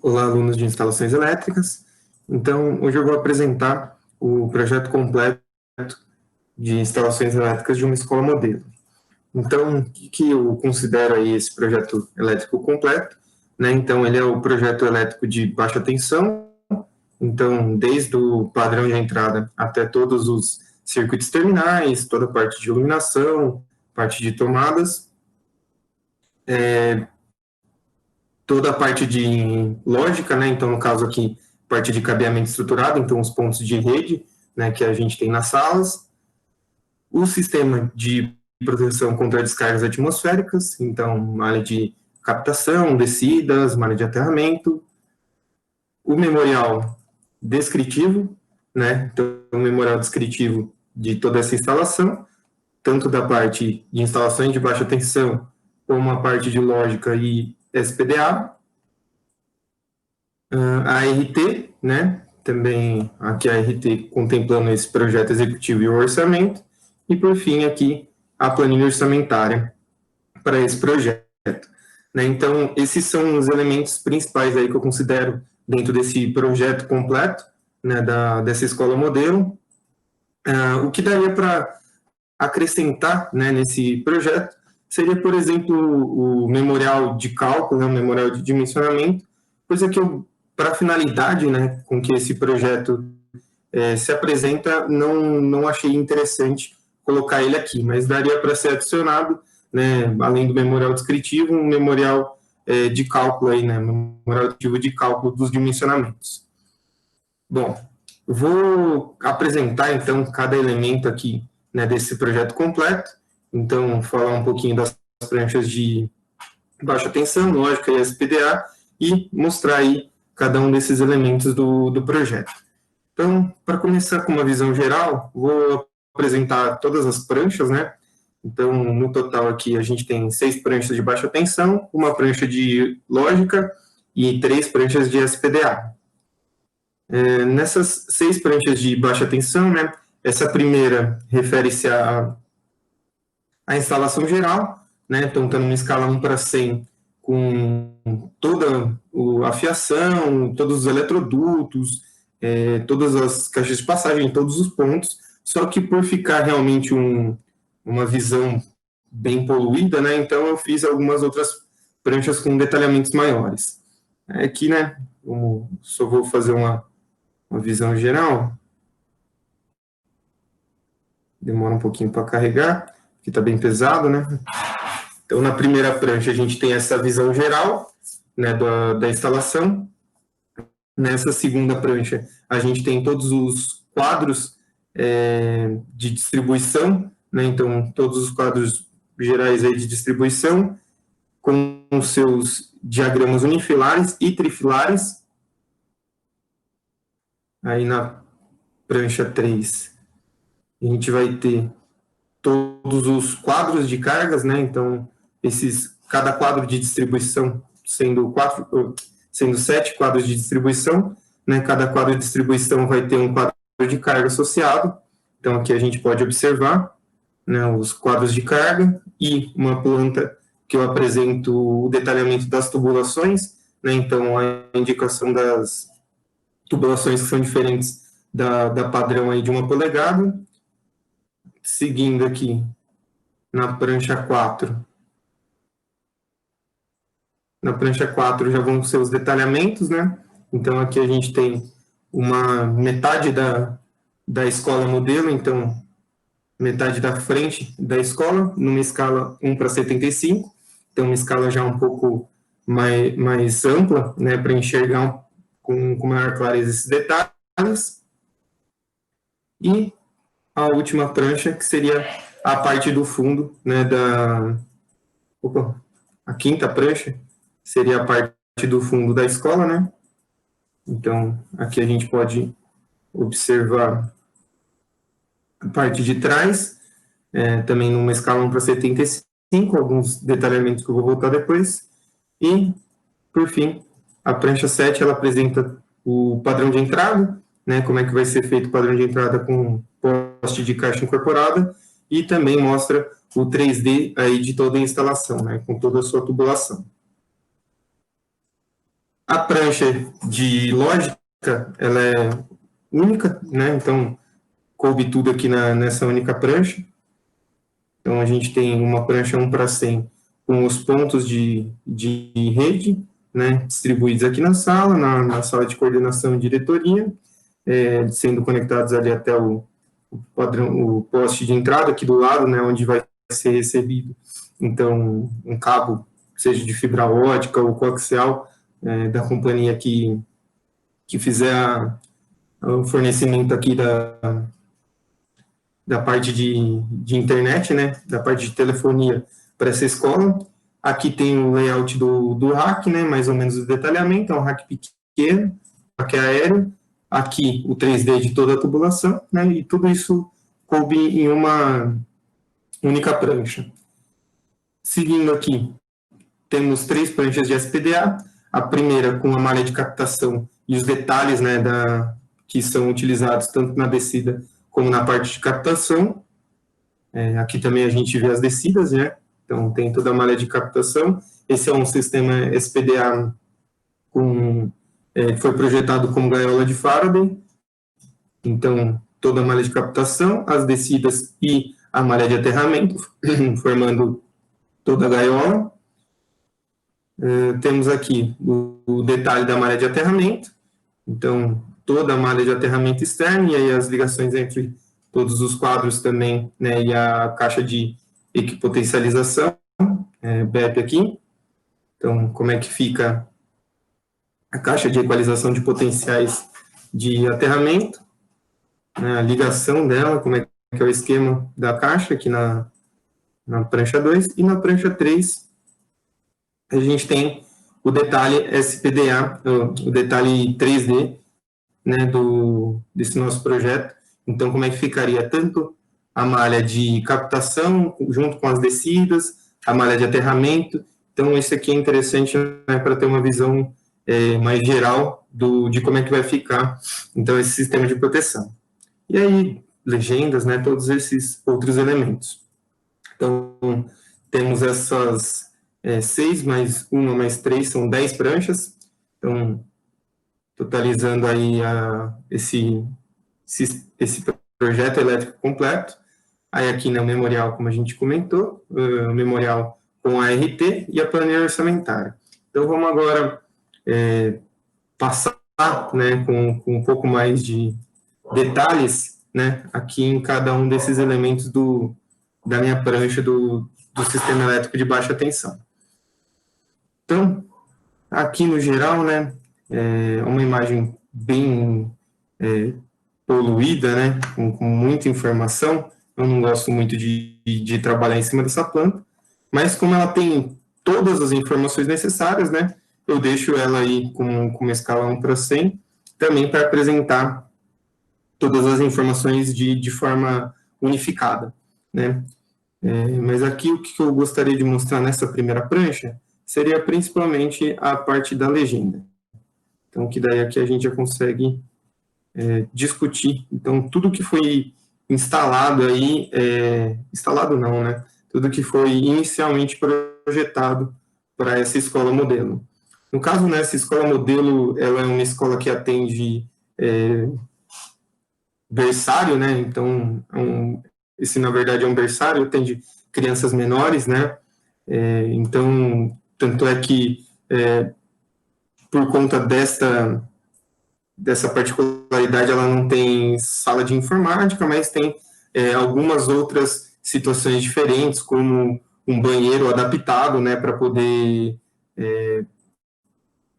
Olá, alunos de instalações elétricas. Então, hoje eu vou apresentar o projeto completo de instalações elétricas de uma escola modelo. Então, o que eu considero aí esse projeto elétrico completo? Então, ele é o projeto elétrico de baixa tensão, então, desde o padrão de entrada até todos os circuitos terminais, toda a parte de iluminação, parte de tomadas, toda a parte de lógica, então, no caso aqui, parte de cabeamento estruturado, então, os pontos de rede, que a gente tem nas salas, o sistema de proteção contra descargas atmosféricas, então, malha de captação, descidas, malha de aterramento, o memorial descritivo, então, o memorial descritivo de toda essa instalação, tanto da parte de instalações de baixa tensão, como a parte de lógica e SPDA, a RT, também aqui a RT contemplando esse projeto executivo e o orçamento, e por fim aqui a planilha orçamentária para esse projeto. Então, esses são os elementos principais aí que eu considero dentro desse projeto completo, dessa escola modelo. O que daria para acrescentar nesse projeto seria, por exemplo, o memorial de cálculo, o memorial de dimensionamento, coisa que eu, para a finalidade com que esse projeto se apresenta, não achei interessante colocar ele aqui, mas daria para ser adicionado, além do memorial descritivo, um memorial de cálculo, memorial descritivo de cálculo dos dimensionamentos. Bom, vou apresentar, então, cada elemento aqui desse projeto completo, então, falar um pouquinho das pranchas de baixa tensão, lógica e SPDA, e mostrar aí cada um desses elementos do projeto. Então, para começar com uma visão geral, vou apresentar todas as pranchas, Então, no total aqui, a gente tem 6 pranchas de baixa tensão, uma prancha de lógica e 3 pranchas de SPDA. Nessas 6 pranchas de baixa tensão, essa primeira refere-se à instalação geral, então está numa escala 1 para 100, com toda a fiação, todos os eletrodutos, todas as caixas de passagem, todos os pontos, só que por ficar realmente uma visão bem poluída, então eu fiz algumas outras pranchas com detalhamentos maiores. Aqui, só vou fazer uma visão geral. Demora um pouquinho para carregar, que está bem pesado, Então, na primeira prancha, a gente tem essa visão geral, da instalação. Nessa segunda prancha, a gente tem todos os quadros de distribuição, então, todos os quadros gerais aí de distribuição, com os seus diagramas unifilares e trifilares. Aí, na prancha 3, a gente vai ter todos os quadros de cargas, então, cada quadro de distribuição sendo 7 quadros de distribuição, cada quadro de distribuição vai ter um quadro de carga associado, então aqui a gente pode observar os quadros de carga e uma planta que eu apresento o detalhamento das tubulações, então a indicação das tubulações que são diferentes da padrão aí de 1 polegada. Seguindo aqui na prancha 4. Na prancha 4 já vão ser os detalhamentos, Então, aqui a gente tem uma metade da escola modelo, então, metade da frente da escola, numa escala 1 para 75, então, uma escala já um pouco mais ampla, para enxergar com maior clareza esses detalhes. E a última prancha, que seria a parte do fundo, a quinta prancha, seria a parte do fundo da escola, Então, aqui a gente pode observar a parte de trás, também numa escala 1 para 75, alguns detalhamentos que eu vou voltar depois. E, por fim, a prancha 7, ela apresenta o padrão de entrada, como é que vai ser feito o padrão de entrada com poste de caixa incorporada, e também mostra o 3D aí de toda a instalação, com toda a sua tubulação. A prancha de lógica, ela é única, né? Então, coube tudo aqui nessa única prancha. Então, a gente tem uma prancha 1:100 com os pontos de rede, né, distribuídos aqui na sala, na sala de coordenação e diretoria, sendo conectados ali até o padrão, o poste de entrada aqui do lado, né, onde vai ser recebido, então, um cabo, seja de fibra ótica ou coaxial, da companhia que fizer o fornecimento aqui da parte de internet, né, da parte de telefonia para essa escola. Aqui tem o layout do rack, né, mais ou menos o detalhamento, é um rack pequeno, rack aéreo, aqui o 3D de toda a tubulação, né, e tudo isso coube em uma única prancha. Seguindo aqui, temos 3 pranchas de SPDA, a primeira com a malha de captação e os detalhes, né, que são utilizados tanto na descida como na parte de captação. Aqui também a gente vê as descidas, né? Então tem toda a malha de captação. Esse é um sistema SPDA que foi projetado como gaiola de Faraday. Então toda a malha de captação, as descidas e a malha de aterramento, formando toda a gaiola. Temos aqui o detalhe da malha de aterramento. Então toda a malha de aterramento externa e aí as ligações entre todos os quadros também, né, e a caixa de equipotencialização, BEP aqui. Então, como é que fica a caixa de equalização de potenciais de aterramento, né, a ligação dela, como é que é o esquema da caixa aqui na prancha 2, e na prancha 3 a gente tem o detalhe SPDA, o detalhe 3D, né, desse nosso projeto. Então, como é que ficaria tanto a malha de captação, junto com as descidas, a malha de aterramento. Então, isso aqui é interessante, né, para ter uma visão mais geral de como é que vai ficar, então, esse sistema de proteção. E aí, legendas, né, todos esses outros elementos. Então, temos essas 6 mais 1 mais 3, são 10 pranchas. Então, totalizando aí esse projeto elétrico completo. Aí aqui no memorial, como a gente comentou, o memorial com a RT e a planilha orçamentária. Então vamos agora passar, né, com um pouco mais de detalhes, né, aqui em cada um desses elementos da minha prancha do sistema elétrico de baixa tensão. Então, aqui no geral, né, é uma imagem bem poluída, né, com muita informação. Eu não gosto muito de trabalhar em cima dessa planta, mas como ela tem todas as informações necessárias, né, eu deixo ela aí com uma escala 1:100, também para apresentar todas as informações de forma unificada, né. Mas aqui o que eu gostaria de mostrar nessa primeira prancha seria principalmente a parte da legenda. Então, que daí aqui a gente já consegue discutir. Então, tudo que foi instalado aí, instalado não, né? Tudo que foi inicialmente projetado para essa escola modelo. No caso, né, essa escola modelo, ela é uma escola que atende berçário, né? Então, esse na verdade é um berçário, atende crianças menores, né? Então, tanto é que por conta dessa particularidade, ela não tem sala de informática, mas tem algumas outras situações diferentes, como um banheiro adaptado, né, para poder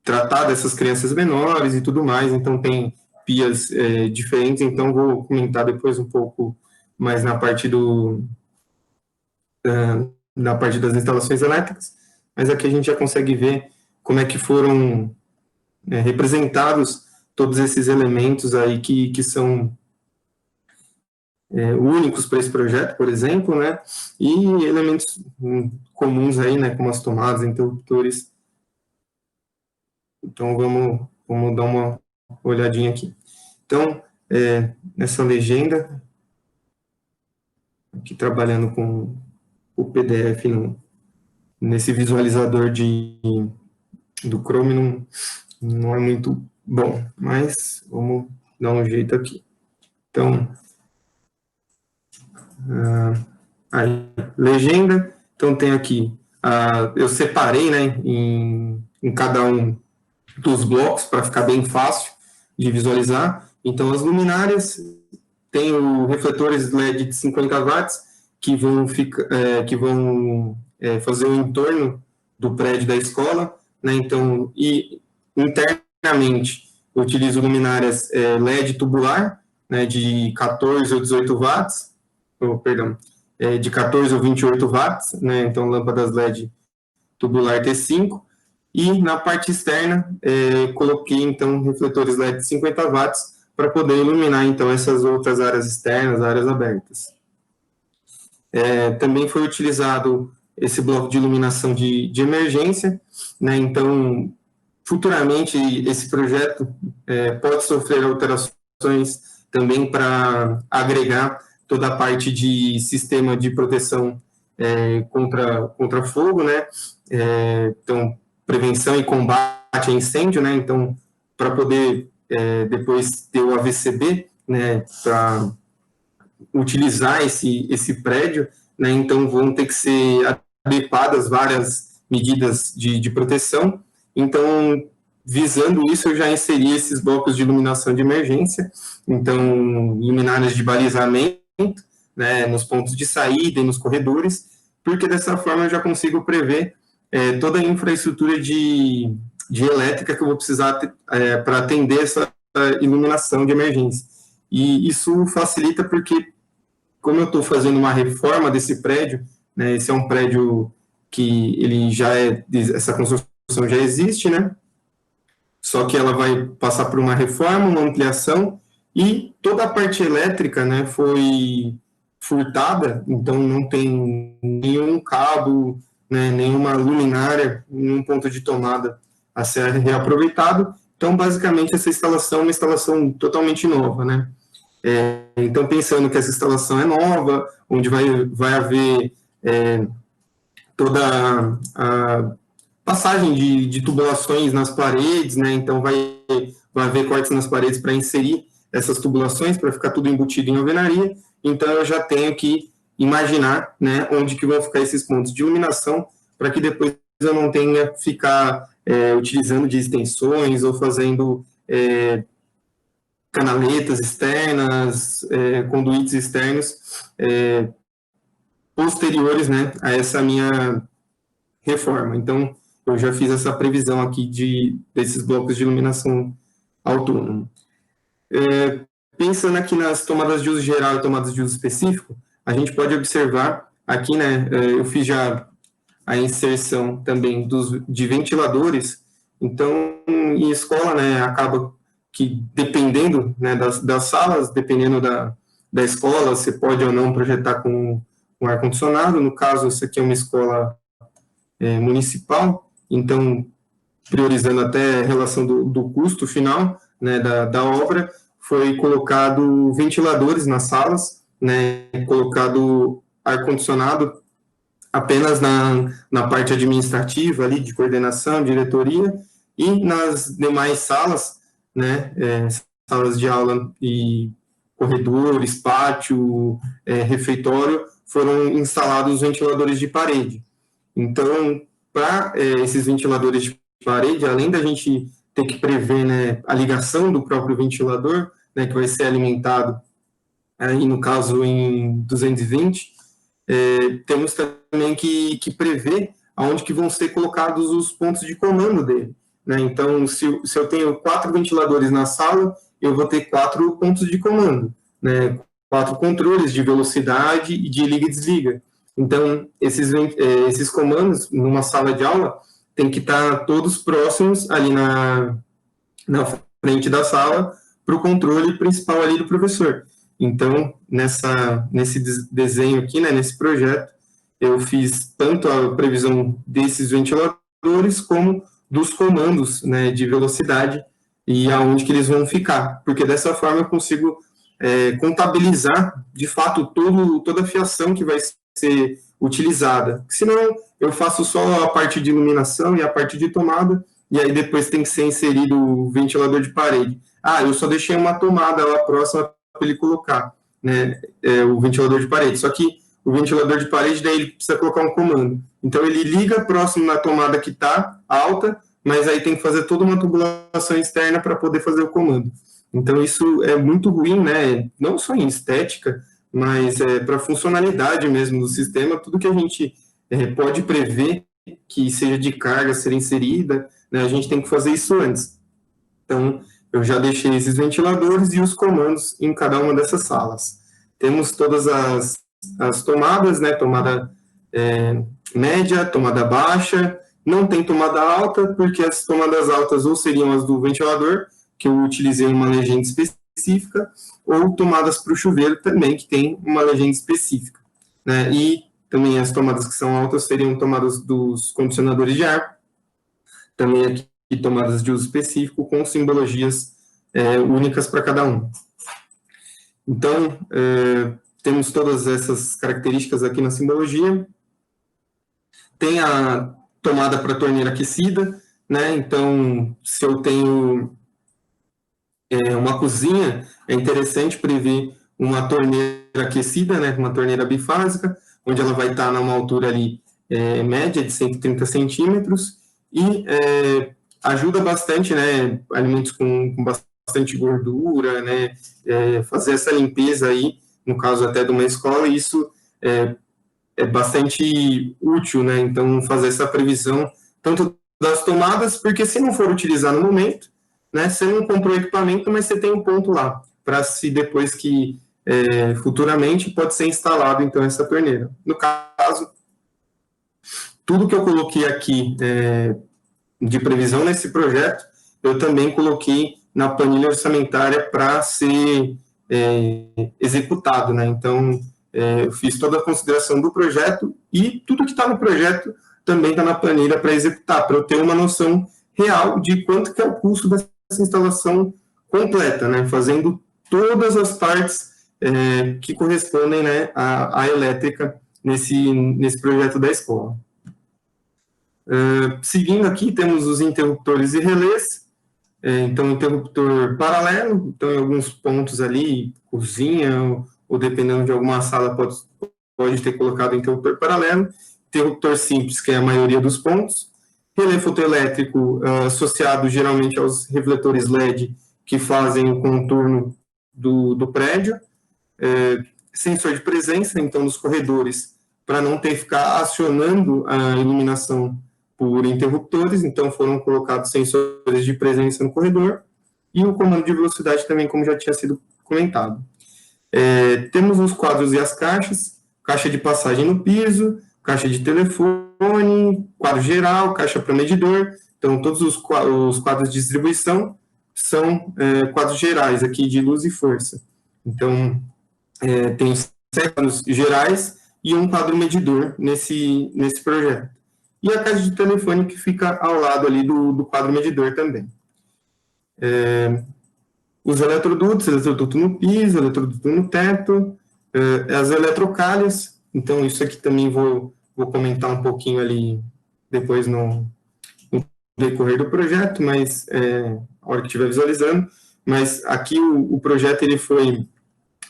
tratar dessas crianças menores e tudo mais. Então, tem pias diferentes. Então, vou comentar depois um pouco mais na parte na parte das instalações elétricas. Mas aqui a gente já consegue ver como é que foram representados todos esses elementos aí que são únicos para esse projeto, por exemplo, né, e elementos comuns aí, né, como as tomadas, interruptores. Então, vamos dar uma olhadinha aqui. Então, nessa legenda, aqui trabalhando com o PDF nesse visualizador do Chromium não é muito bom, mas vamos dar um jeito aqui. Então, aí, legenda. Então, tem aqui, eu separei, né, em cada um dos blocos, para ficar bem fácil de visualizar. Então, as luminárias, tem os refletores LED de 50 watts, que vão, fazer o entorno do prédio da escola, né? Então, e internamente, eu utilizo luminárias LED tubular, né, de 14 ou 18 watts, perdão, de 14 ou 28 watts, né? Então, lâmpadas LED tubular T5, e na parte externa, coloquei, então, refletores LED de 50 watts para poder iluminar, então, essas outras áreas externas, áreas abertas. Também foi utilizado esse bloco de iluminação de emergência, né? Então, futuramente, esse projeto pode sofrer alterações também para agregar toda a parte de sistema de proteção contra fogo, né? Então, prevenção e combate a incêndio, né? Então, para poder depois ter o AVCB, né? Para utilizar esse prédio, né? Então, vão ter que ser adequadas várias medidas de proteção. Então, visando isso, eu já inseri esses blocos de iluminação de emergência, então, luminárias de balizamento, né, nos pontos de saída e nos corredores, porque dessa forma eu já consigo prever toda a infraestrutura de elétrica que eu vou precisar para atender essa iluminação de emergência. E isso facilita porque, como eu estou fazendo uma reforma desse prédio, né, esse é um prédio que ele já essa construção já existe, né? Só que ela vai passar por uma reforma, uma ampliação, e toda a parte elétrica, né, foi furtada, então não tem nenhum cabo, né, nenhuma luminária, nenhum ponto de tomada a ser reaproveitado. Então, basicamente, essa instalação é uma instalação totalmente nova, né? Então, pensando que essa instalação é nova, onde vai haver toda a passagem de tubulações nas paredes, né? Então, vai haver cortes nas paredes para inserir essas tubulações, para ficar tudo embutido em alvenaria. Então, eu já tenho que imaginar, né, onde que vão ficar esses pontos de iluminação, para que depois eu não tenha que ficar utilizando de extensões ou fazendo canaletas externas, conduítes externos, posteriores, né, a essa minha reforma. Então, eu já fiz essa previsão aqui desses blocos de iluminação autônomo. Pensando aqui nas tomadas de uso geral e tomadas de uso específico, a gente pode observar aqui, né, eu fiz já a inserção também de ventiladores. Então, em escola, né, acaba que dependendo, né, das salas, dependendo da escola, você pode ou não projetar com ar-condicionado. No caso, essa aqui é uma escola municipal, então, priorizando até a relação do custo final, né, da obra, foi colocado ventiladores nas salas, né, colocado ar-condicionado apenas na parte administrativa, ali, de coordenação, diretoria, e nas demais salas, né, salas de aula e corredores, pátio, refeitório, foram instalados ventiladores de parede. Então, para esses ventiladores de parede, além da gente ter que prever, né, a ligação do próprio ventilador, né, que vai ser alimentado, aí no caso em 220, temos também que prever aonde que vão ser colocados os pontos de comando dele, né? Então, se eu tenho 4 ventiladores na sala, eu vou ter 4 pontos de comando, né? 4 controles de velocidade e de liga e desliga. Então, esses comandos, numa sala de aula, tem que estar todos próximos ali na frente da sala para o controle principal ali do professor. Então, nesse desenho aqui, né, nesse projeto, eu fiz tanto a previsão desses ventiladores como dos comandos, né, de velocidade e aonde que eles vão ficar, porque dessa forma eu consigo contabilizar, de fato, toda a fiação que vai ser utilizada. Senão, eu faço só a parte de iluminação e a parte de tomada, e aí depois tem que ser inserido o ventilador de parede. Ah, eu só deixei uma tomada lá próxima para ele colocar, né, o ventilador de parede. Só que o ventilador de parede, daí ele precisa colocar um comando. Então, ele liga próximo na tomada que está alta, mas aí tem que fazer toda uma tubulação externa para poder fazer o comando. Então, isso é muito ruim, né? Não só em estética, mas para funcionalidade mesmo do sistema, tudo que a gente pode prever que seja de carga ser inserida, né, a gente tem que fazer isso antes. Então, eu já deixei esses ventiladores e os comandos em cada uma dessas salas. Temos todas as tomadas, né, tomada média, tomada baixa, não tem tomada alta, porque as tomadas altas ou seriam as do ventilador, que eu utilizei uma legenda específica, ou tomadas para o chuveiro também, que tem uma legenda específica, né, e também as tomadas que são altas seriam tomadas dos condicionadores de ar, também aqui tomadas de uso específico, com simbologias únicas para cada um. Então, temos todas essas características aqui na simbologia. Tem a tomada para torneira aquecida, né? Então, se eu tenho uma cozinha, é interessante prever uma torneira aquecida, né? Uma torneira bifásica, onde ela vai estar numa altura ali média de 130 centímetros e ajuda bastante, né? Alimentos com bastante gordura, né? Fazer essa limpeza aí, no caso até de uma escola, isso é bastante útil, né? Então, fazer essa previsão, tanto das tomadas, porque se não for utilizar no momento, né, você não comprou equipamento, mas você tem um ponto lá, para se depois que futuramente pode ser instalado, então, essa torneira. No caso, tudo que eu coloquei aqui de previsão nesse projeto, eu também coloquei na planilha orçamentária para ser executado, né? Então, eu fiz toda a consideração do projeto e tudo que está no projeto também está na planilha para executar, para eu ter uma noção real de quanto que é o custo dessa instalação completa, né? Fazendo todas as partes que correspondem, né, à elétrica nesse projeto da escola. Seguindo aqui, temos os interruptores e relés. Então, interruptor paralelo, então, em alguns pontos ali, cozinha, ou dependendo de alguma sala, pode ter colocado interruptor paralelo. Interruptor simples, que é a maioria dos pontos. Relé fotoelétrico associado geralmente aos refletores LED que fazem o contorno do prédio. Sensor de presença, então, nos corredores, para não ter que ficar acionando a iluminação por interruptores, então foram colocados sensores de presença no corredor, e o comando de velocidade também, como já tinha sido comentado. Temos os quadros e as caixas, caixa de passagem no piso, caixa de telefone, quadro geral, caixa para medidor, então todos os quadros de distribuição são quadros gerais aqui de luz e força. Então, tem 7 quadros gerais e um quadro medidor nesse projeto. E a caixa de telefone que fica ao lado ali do quadro medidor também. Os eletrodutos no piso, eletroduto no teto, as eletrocalhas, então isso aqui também vou comentar um pouquinho ali depois no decorrer do projeto, mas a hora que estiver visualizando, mas aqui o projeto ele foi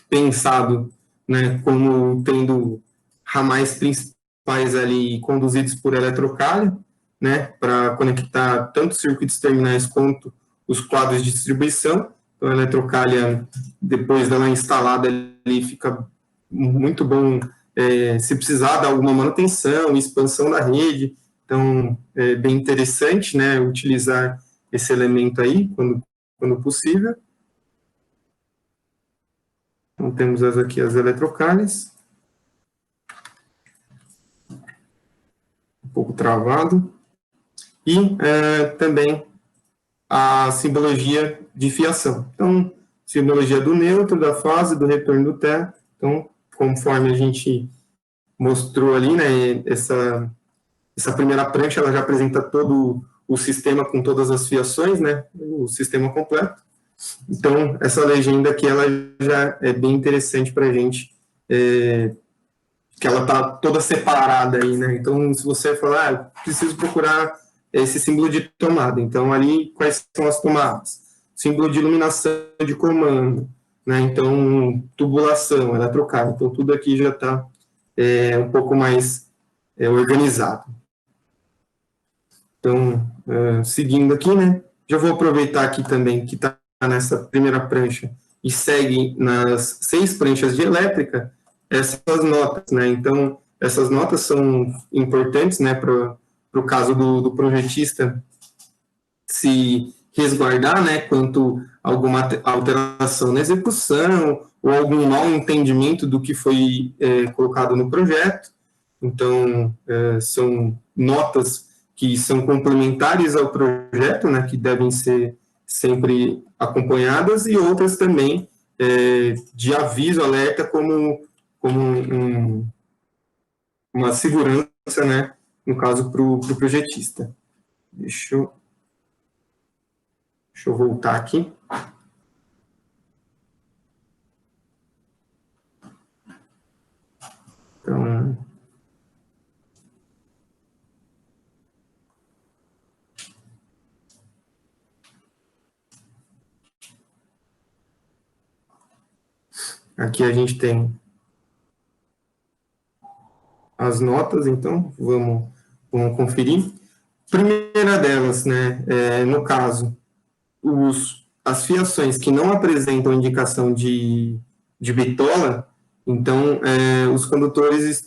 pensado, né, como tendo ramais principais ali conduzidos por eletrocalha, né, para conectar tanto circuitos terminais quanto os quadros de distribuição. Então, a eletrocalha, depois dela instalada ali, fica muito bom se precisar de alguma manutenção, expansão da rede. Então, é bem interessante, né, utilizar esse elemento aí, quando possível. Então, temos aqui as eletrocalhas. Um pouco travado. E também a simbologia de fiação. Então, simbologia do neutro, da fase, do retorno do terra. Então, conforme a gente mostrou ali, né, essa primeira prancha, ela já apresenta todo o sistema com todas as fiações, né, o sistema completo. Então, essa legenda aqui, ela já é bem interessante para a gente, que ela está toda separada aí, né? Então, se você falar, preciso procurar esse símbolo de tomada. Então, ali, quais são as tomadas? Símbolo de iluminação de comando, né? Então, tubulação, eletrocável. Então, tudo aqui já está um pouco mais organizado. Então, seguindo aqui, né? Já vou aproveitar aqui também que está nessa primeira prancha e segue nas 6 pranchas de elétrica essas notas, né? Então, essas notas são importantes, né, para o caso do projetista se resguardar, né, quanto a alguma alteração na execução ou algum mau entendimento do que foi colocado no projeto. Então, são notas que são complementares ao projeto, né, que devem ser sempre acompanhadas, e outras também de aviso, alerta, como uma segurança, né, no caso, para o projetista. Deixa eu voltar aqui. Então, aqui a gente tem as notas, então, vamos conferir. Primeira delas, né, no caso, as fiações que não apresentam indicação de bitola, então, os condutores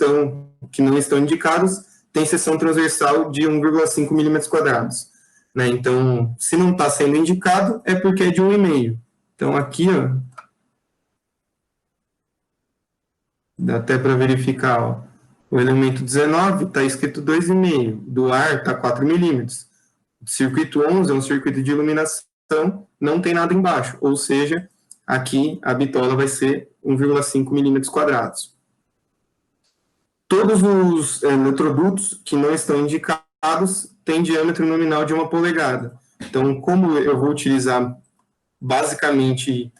que não estão indicados têm seção transversal de 1,5 milímetros quadrados. Né? Então, se não está sendo indicado, é porque é de 1,5. Então, aqui, ó, dá até para verificar, ó, o elemento 19 está escrito 2,5, do ar está 4 milímetros. O circuito 11 é um circuito de iluminação, não tem nada embaixo, ou seja, aqui a bitola vai ser 1,5 milímetros quadrados. Todos os eletrodutos que não estão indicados têm diâmetro nominal de 1 polegada. Então, como eu vou utilizar basicamente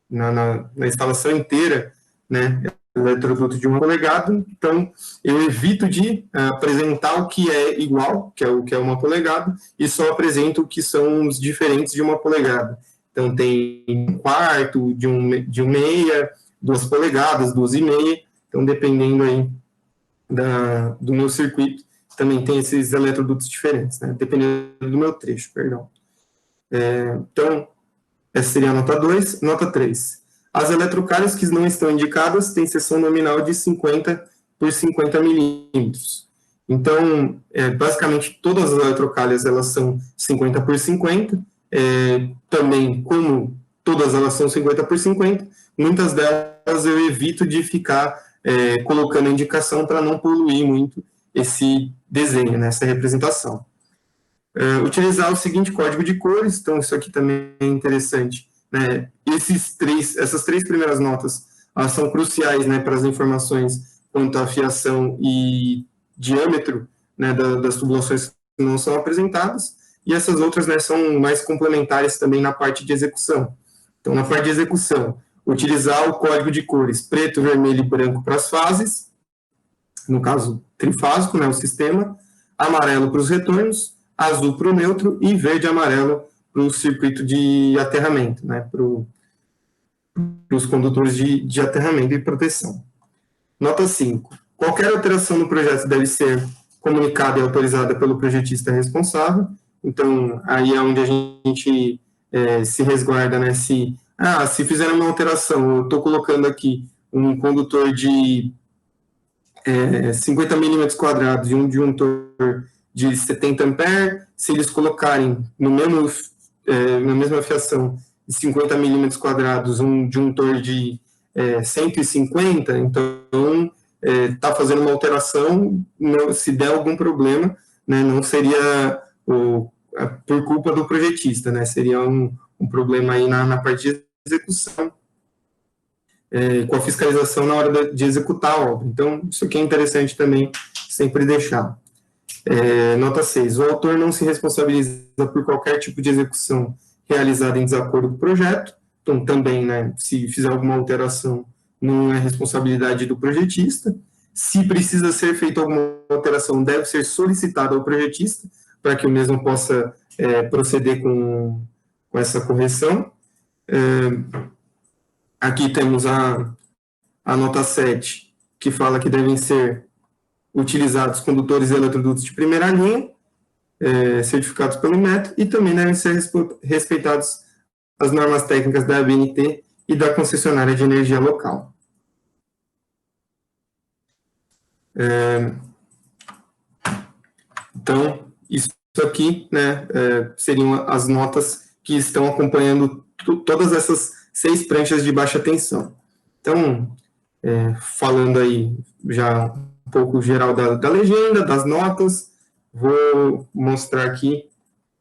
na instalação inteira, né, eletroduto de 1 polegada, então eu evito de apresentar o que é igual, que é 1 polegada, e só apresento o que são os diferentes de 1 polegada. Então tem 1/4, de 1/6, 2 polegadas, 2,5. Então, dependendo aí do meu circuito, também tem esses eletrodutos diferentes, né? Dependendo do meu trecho, perdão. Então, essa seria a nota 2. Nota 3. As eletrocalhas que não estão indicadas têm seção nominal de 50 por 50 milímetros. Então, basicamente, todas as eletrocalhas elas são 50 por 50. Também, como todas elas são 50 por 50, muitas delas eu evito de ficar colocando a indicação para não poluir muito esse desenho, né, essa representação. Utilizar o seguinte código de cores, então isso aqui também é interessante, né? Essas 3 primeiras notas, elas são cruciais, né, para as informações quanto à fiação e diâmetro, né, das tubulações que não são apresentadas, e essas outras, né, são mais complementares também na parte de execução. Então, na parte de execução, utilizar o código de cores preto, vermelho e branco para as fases, no caso trifásico, né, o sistema, amarelo para os retornos, azul para o neutro e verde e amarelo para o circuito de aterramento, né, para os condutores de aterramento e proteção. Nota 5. Qualquer alteração no projeto deve ser comunicada e autorizada pelo projetista responsável. Então, aí é onde a gente se resguarda, né, se fizer uma alteração, eu estou colocando aqui um condutor de 50 milímetros quadrados e um disjuntor de 70 amperes, se eles colocarem na mesma fiação de 50 milímetros quadrados um disjuntor de 150, então está fazendo uma alteração, se der algum problema, né, não seria por culpa do projetista, né, seria um problema aí na parte de execução, com a fiscalização na hora de executar a obra. Então, isso aqui é interessante também sempre deixar. Nota 6. O autor não se responsabiliza por qualquer tipo de execução realizada em desacordo com o projeto. Então, também, né, se fizer alguma alteração, não é responsabilidade do projetista. Se precisa ser feita alguma alteração, deve ser solicitada ao projetista, para que o mesmo possa proceder com essa correção. Aqui temos a nota 7, que fala que devem ser utilizados condutores e eletrodutos de primeira linha, certificados pelo Inmetro, e também devem ser respeitados as normas técnicas da ABNT e da concessionária de energia local. Então, isso aqui, né, seriam as notas que estão acompanhando todas essas 6 pranchas de baixa tensão. Então, falando aí já um pouco geral da legenda, das notas, vou mostrar aqui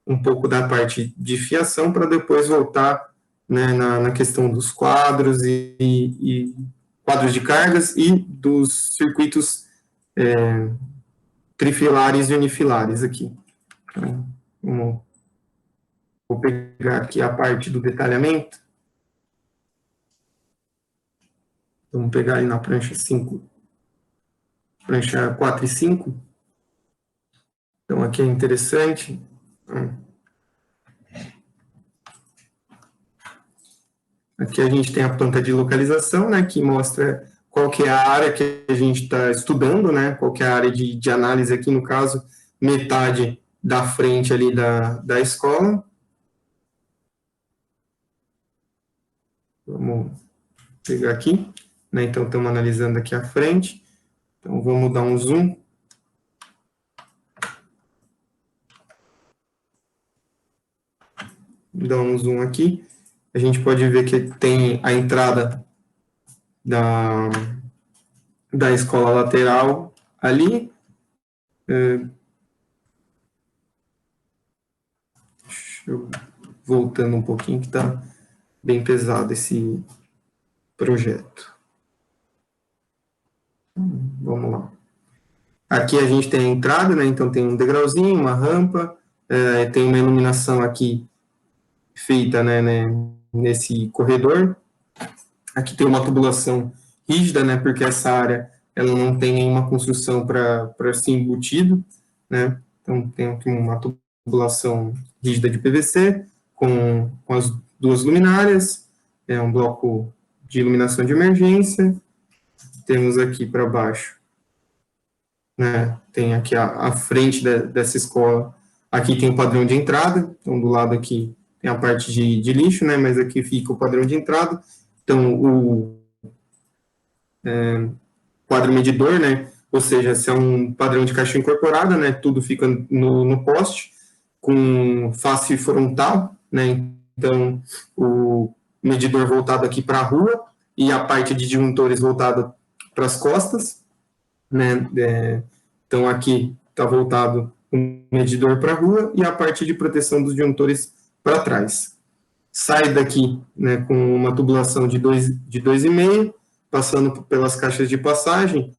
um pouco da parte de fiação para depois voltar, né, na questão dos quadros e quadros de cargas e dos circuitos trifilares e unifilares aqui. Então, vou pegar aqui a parte do detalhamento. Vamos pegar aí na prancha 5, prancha 4 e 5. Então, aqui é interessante. Aqui a gente tem a planta de localização, né, que mostra qual que é a área que a gente está estudando, né, qual que é a área de análise aqui, no caso, metade da frente ali da escola. Vamos pegar aqui, né, então estamos analisando aqui a frente. Então, vamos dar um zoom. Dar um zoom aqui. A gente pode ver que tem a entrada da escola lateral ali. Voltando um pouquinho, que está bem pesado esse projeto. Vamos lá. Aqui a gente tem a entrada, né? Então tem um degrauzinho, uma rampa, tem uma iluminação aqui feita, né, nesse corredor. Aqui tem uma tubulação rígida, né? Porque essa área ela não tem nenhuma construção para ser embutido, né? Então tem aqui uma tubulação rígida de PVC com as 2 luminárias, um bloco de iluminação de emergência. Temos aqui para baixo, né, tem aqui a frente dessa escola, aqui tem o padrão de entrada, então do lado aqui tem a parte de lixo, né, mas aqui fica o padrão de entrada. Então o quadro medidor, né, ou seja, se é um padrão de caixa incorporada, né, tudo fica no poste, com face frontal, né, então o medidor voltado aqui para a rua e a parte de disjuntores voltada para as costas, né, então aqui está voltado o medidor para a rua e a parte de proteção dos disjuntores para trás. Sai daqui, né, com uma tubulação de 2,5, passando pelas caixas de passagem,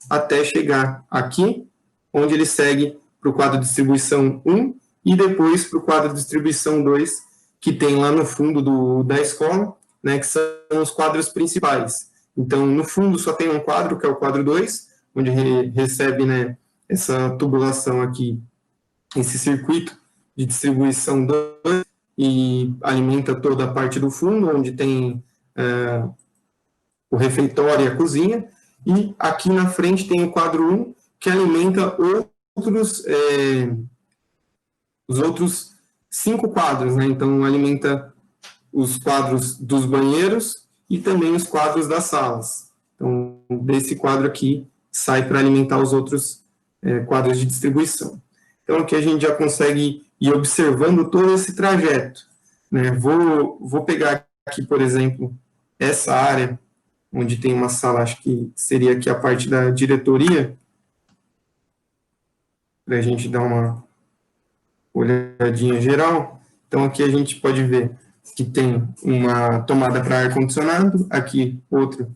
até chegar aqui, onde ele segue para o quadro de distribuição 1 e depois para o quadro de distribuição 2, que tem lá no fundo da escola, né, que são os quadros principais. Então, no fundo, só tem um quadro, que é o quadro 2, onde recebe, né, essa tubulação aqui, esse circuito de distribuição 2, e alimenta toda a parte do fundo, onde tem o refeitório e a cozinha, e aqui na frente tem o quadro 1, que alimenta os outros 5 quadros, né? Então, alimenta os quadros dos banheiros e também os quadros das salas. Então, desse quadro aqui, sai para alimentar os outros quadros de distribuição. Então, aqui a gente já consegue ir observando todo esse trajeto, né? Vou pegar aqui, por exemplo, essa área, onde tem uma sala, acho que seria aqui a parte da diretoria, para a gente dar uma olhadinha geral. Então, aqui a gente pode ver que tem uma tomada para ar-condicionado, aqui outra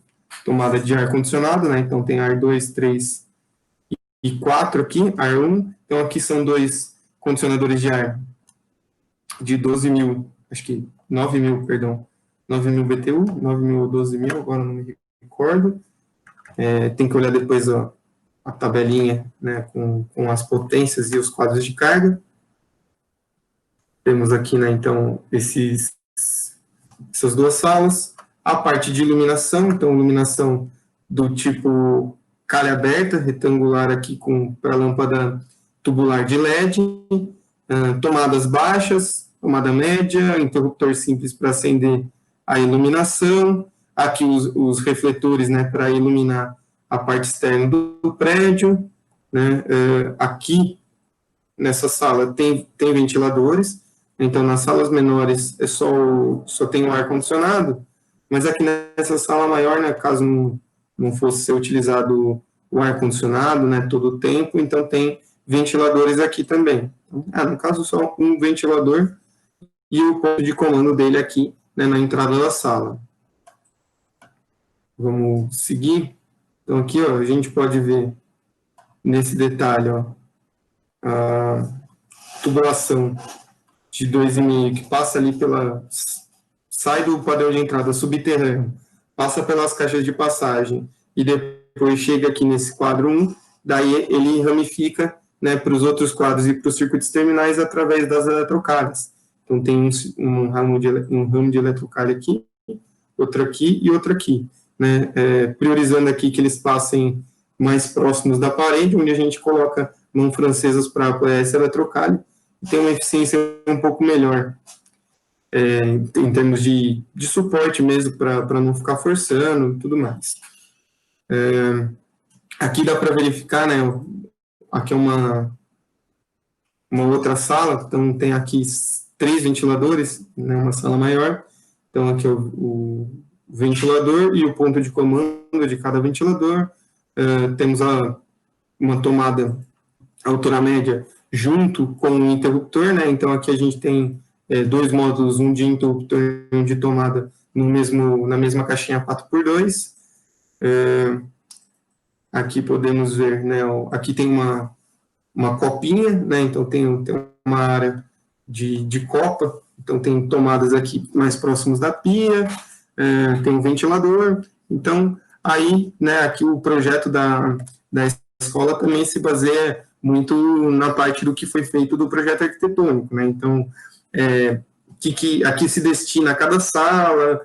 tomada de ar-condicionado, né? Então, tem ar 2, 3 e 4 aqui, ar 1. Então, aqui são 2 condicionadores de ar de 12.000, acho que 9.000, perdão, 9.000 BTU, 9.000 ou 12.000, agora não me recordo. tem que olhar depois a tabelinha, né, com as potências e os quadros de carga. Temos aqui, né, então, essas duas salas. A parte de iluminação, então, iluminação do tipo calha aberta, retangular aqui para lâmpada tubular de LED, tomadas baixas, tomada média, interruptor simples para acender a iluminação, aqui os refletores, né, para iluminar a parte externa do prédio, né, aqui nessa sala tem ventiladores, então nas salas menores só tem o ar-condicionado, mas aqui nessa sala maior, né, caso não fosse ser utilizado o ar-condicionado, né, todo o tempo, então tem ventiladores aqui também. No caso, só um ventilador e o ponto de comando dele aqui, né, na entrada da sala. Vamos seguir. Então, aqui, ó, a gente pode ver nesse detalhe, ó, a tubulação de 2,5 que passa ali sai do padrão de entrada subterrâneo, passa pelas caixas de passagem e depois chega aqui nesse quadro 1, daí ele ramifica, né, para os outros quadros e para os circuitos terminais através das eletrocalhas. Então, tem um ramo de eletrocalha aqui, outro aqui e outro aqui, né, priorizando aqui que eles passem mais próximos da parede, onde a gente coloca mãos francesas para apoiar essa eletrocalha, e tem uma eficiência um pouco melhor, em termos de suporte mesmo, para não ficar forçando e tudo mais. Aqui dá para verificar, né, aqui é uma outra sala, então tem aqui 3 ventiladores, né, uma sala maior, então aqui é o ventilador e o ponto de comando de cada ventilador, temos uma tomada altura média junto com o interruptor, né, então aqui a gente tem 2 módulos, um de interruptor e um de tomada na mesma caixinha 4x2, aqui podemos ver, né, aqui tem uma copinha, né, então tem uma área de copa, então tem tomadas aqui mais próximas da pia, tem um ventilador, então aí, né, aqui o projeto da escola também se baseia muito na parte do que foi feito do projeto arquitetônico, né, então aqui se destina a cada sala,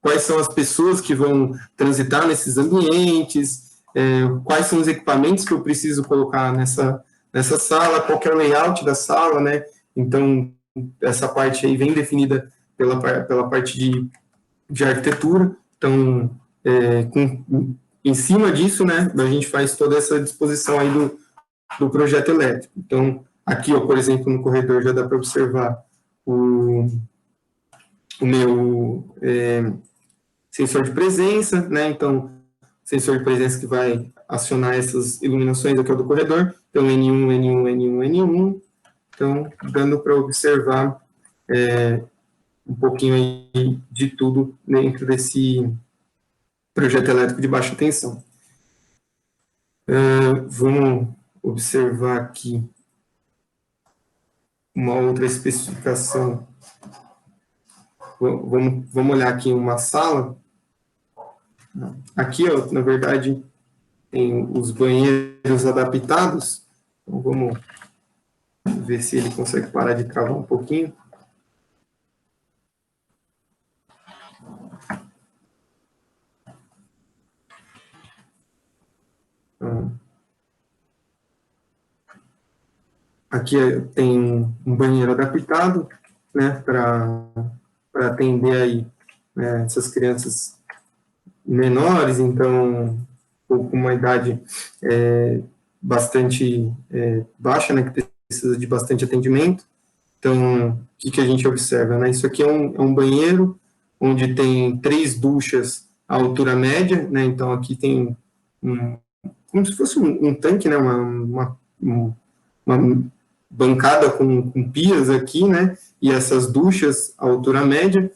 quais são as pessoas que vão transitar nesses ambientes, quais são os equipamentos que eu preciso colocar nessa sala, qual que é o layout da sala, né? Então, essa parte aí vem definida pela parte de arquitetura. Então, em cima disso, né, a gente faz toda essa disposição aí do projeto elétrico. Então, aqui, ó, por exemplo, no corredor já dá para observar o meu sensor de presença, né? Então, sensor de presença que vai acionar essas iluminações aqui do corredor. Então, N1, N1, N1, N1. Então, dando para observar um pouquinho aí de tudo dentro desse projeto elétrico de baixa tensão. Vamos observar aqui uma outra especificação. Vamos olhar aqui uma sala. Aqui, ó, na verdade, tem os banheiros adaptados. Então, vamos ver se ele consegue parar de travar um pouquinho. Então, aqui tem um banheiro adaptado, né, para atender aí, né, essas crianças menores, então, com uma idade bastante baixa, né, que precisa de bastante atendimento. Então, o que a gente observa, né? Isso aqui é um banheiro onde tem 3 duchas à altura média, né? Então, aqui tem como se fosse um tanque, né? Uma bancada com pias aqui, né? E essas duchas à altura média,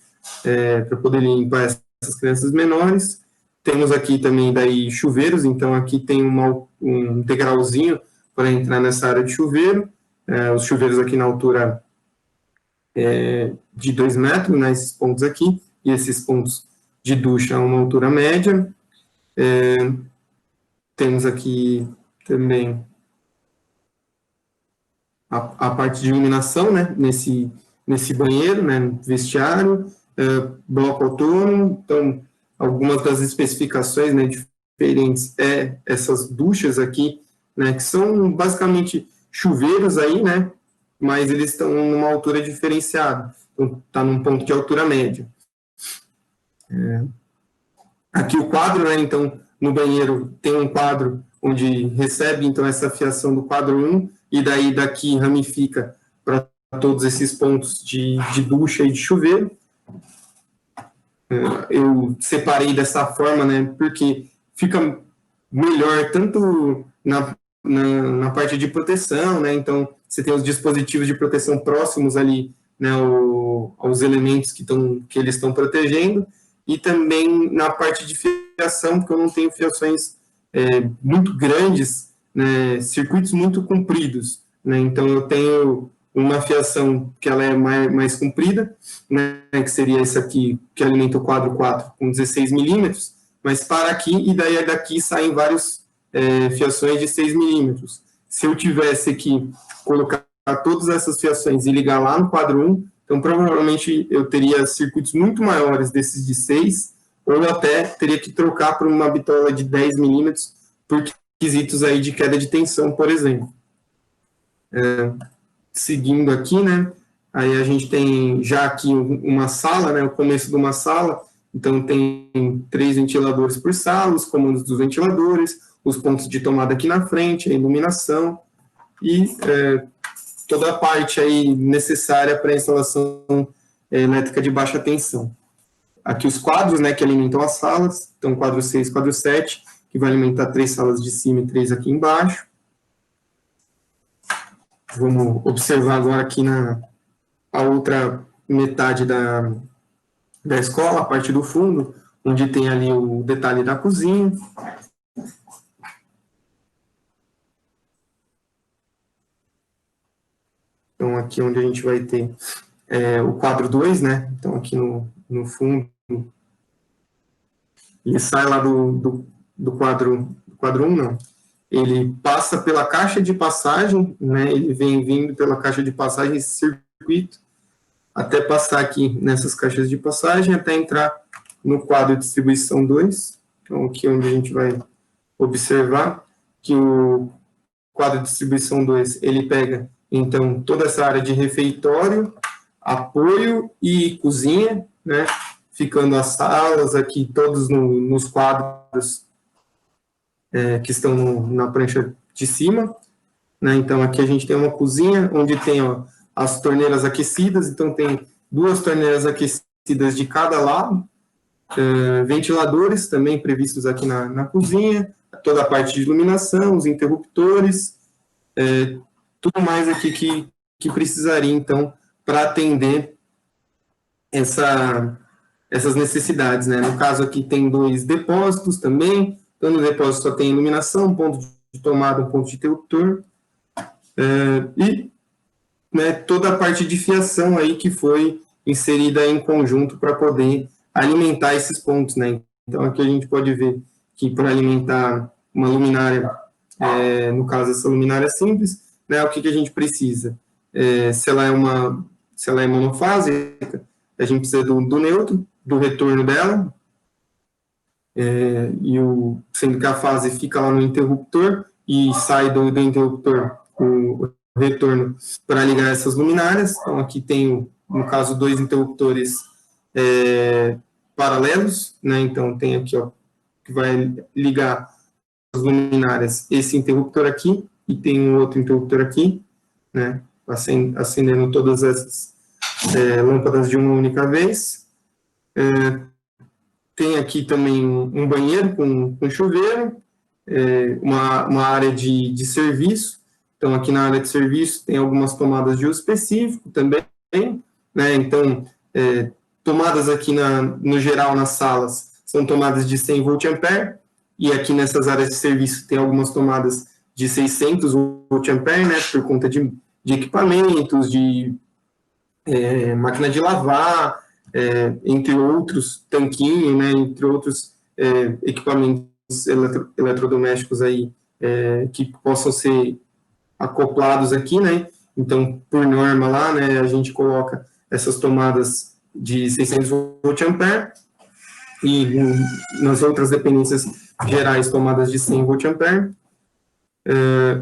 para poder limpar essas crianças menores. Temos aqui também daí chuveiros, então aqui tem um degrauzinho para entrar nessa área de chuveiro. Os chuveiros aqui na altura de 2 metros, né, esses pontos aqui, e esses pontos de ducha a uma altura média. Temos aqui também a parte de iluminação, né, nesse banheiro, né, vestiário, bloco autônomo. Então, algumas das especificações, né, diferentes essas duchas aqui, né, que são basicamente chuveiros aí, né, mas eles estão numa altura diferenciada, então está num ponto de altura média. Aqui o quadro, né, então, no banheiro tem um quadro onde recebe, então, essa fiação do quadro 1, e daí daqui ramifica para todos esses pontos de ducha e de chuveiro. Eu separei dessa forma, né, porque fica melhor tanto na parte de proteção, né, então você tem os dispositivos de proteção próximos ali, né, aos elementos que eles estão protegendo, e também na parte de fiação, porque eu não tenho fiações muito grandes, né, circuitos muito compridos, né, então eu tenho uma fiação que ela é mais comprida, né, que seria esse aqui, que alimenta o quadro 4 com 16 milímetros, mas para aqui, e daí daqui saem várias fiações de 6 milímetros. Se eu tivesse aqui, colocar todas essas fiações e ligar lá no quadro 1, então provavelmente eu teria circuitos muito maiores desses de 6, ou até teria que trocar por uma bitola de 10 milímetros por quesitos aí de queda de tensão, por exemplo. Seguindo aqui, né, aí a gente tem já aqui uma sala, né, o começo de uma sala, então tem 3 ventiladores por sala, os comandos dos ventiladores, os pontos de tomada aqui na frente, a iluminação e toda a parte aí necessária para a instalação elétrica de baixa tensão. Aqui os quadros, né, que alimentam as salas, então quadro 6, quadro 7, que vai alimentar 3 salas de cima e 3 aqui embaixo. Vamos observar agora aqui a outra metade da escola, a parte do fundo, onde tem ali o detalhe da cozinha. Então, aqui onde a gente vai ter o quadro 2, né? Então, aqui no fundo, ele sai lá do quadro 1, não. Ele passa pela caixa de passagem, né? Ele vem vindo pela caixa de passagem, esse circuito, até passar aqui nessas caixas de passagem, até entrar no quadro de distribuição 2. Então, aqui onde a gente vai observar que o quadro de distribuição 2, ele pega, então, toda essa área de refeitório, apoio e cozinha, né? Ficando as salas aqui, todos nos quadros que estão na prancha de cima, né? Então, aqui a gente tem uma cozinha, onde tem as torneiras aquecidas, então tem 2 torneiras aquecidas de cada lado, ventiladores também previstos aqui na cozinha, toda a parte de iluminação, os interruptores, tudo mais aqui que precisaria, então, para atender essas necessidades, né? No caso aqui tem 2 depósitos também, então no depósito só tem iluminação, um ponto de tomada, um ponto de interruptor, e né, toda a parte de fiação aí que foi inserida em conjunto para poder alimentar esses pontos, né? Então aqui a gente pode ver que para alimentar uma luminária, no caso essa luminária simples, né, o que a gente precisa? Se ela é monofásica, a gente precisa do neutro, do retorno dela, sendo que a fase fica lá no interruptor e sai do interruptor o retorno para ligar essas luminárias. Então, aqui tem, no caso, 2 interruptores paralelos, né? Então, tem aqui, ó, que vai ligar as luminárias, esse interruptor aqui, e tem um outro interruptor aqui, né? Acendendo todas essas lâmpadas de uma única vez. Tem aqui também um banheiro com chuveiro, uma área de serviço. Então, aqui na área de serviço tem algumas tomadas de uso específico também, né? Então, tomadas aqui no geral nas salas são tomadas de 100 VA, e aqui nessas áreas de serviço tem algumas tomadas de 600 VA, né? Por conta de equipamentos, de máquina de lavar, entre outros, tanquinho, né? Entre outros equipamentos eletrodomésticos aí que possam ser acoplados aqui, né? Então, por norma lá, né, a gente coloca essas tomadas de 600 volt-ampere e nas outras dependências gerais, tomadas de 100 volt-ampere.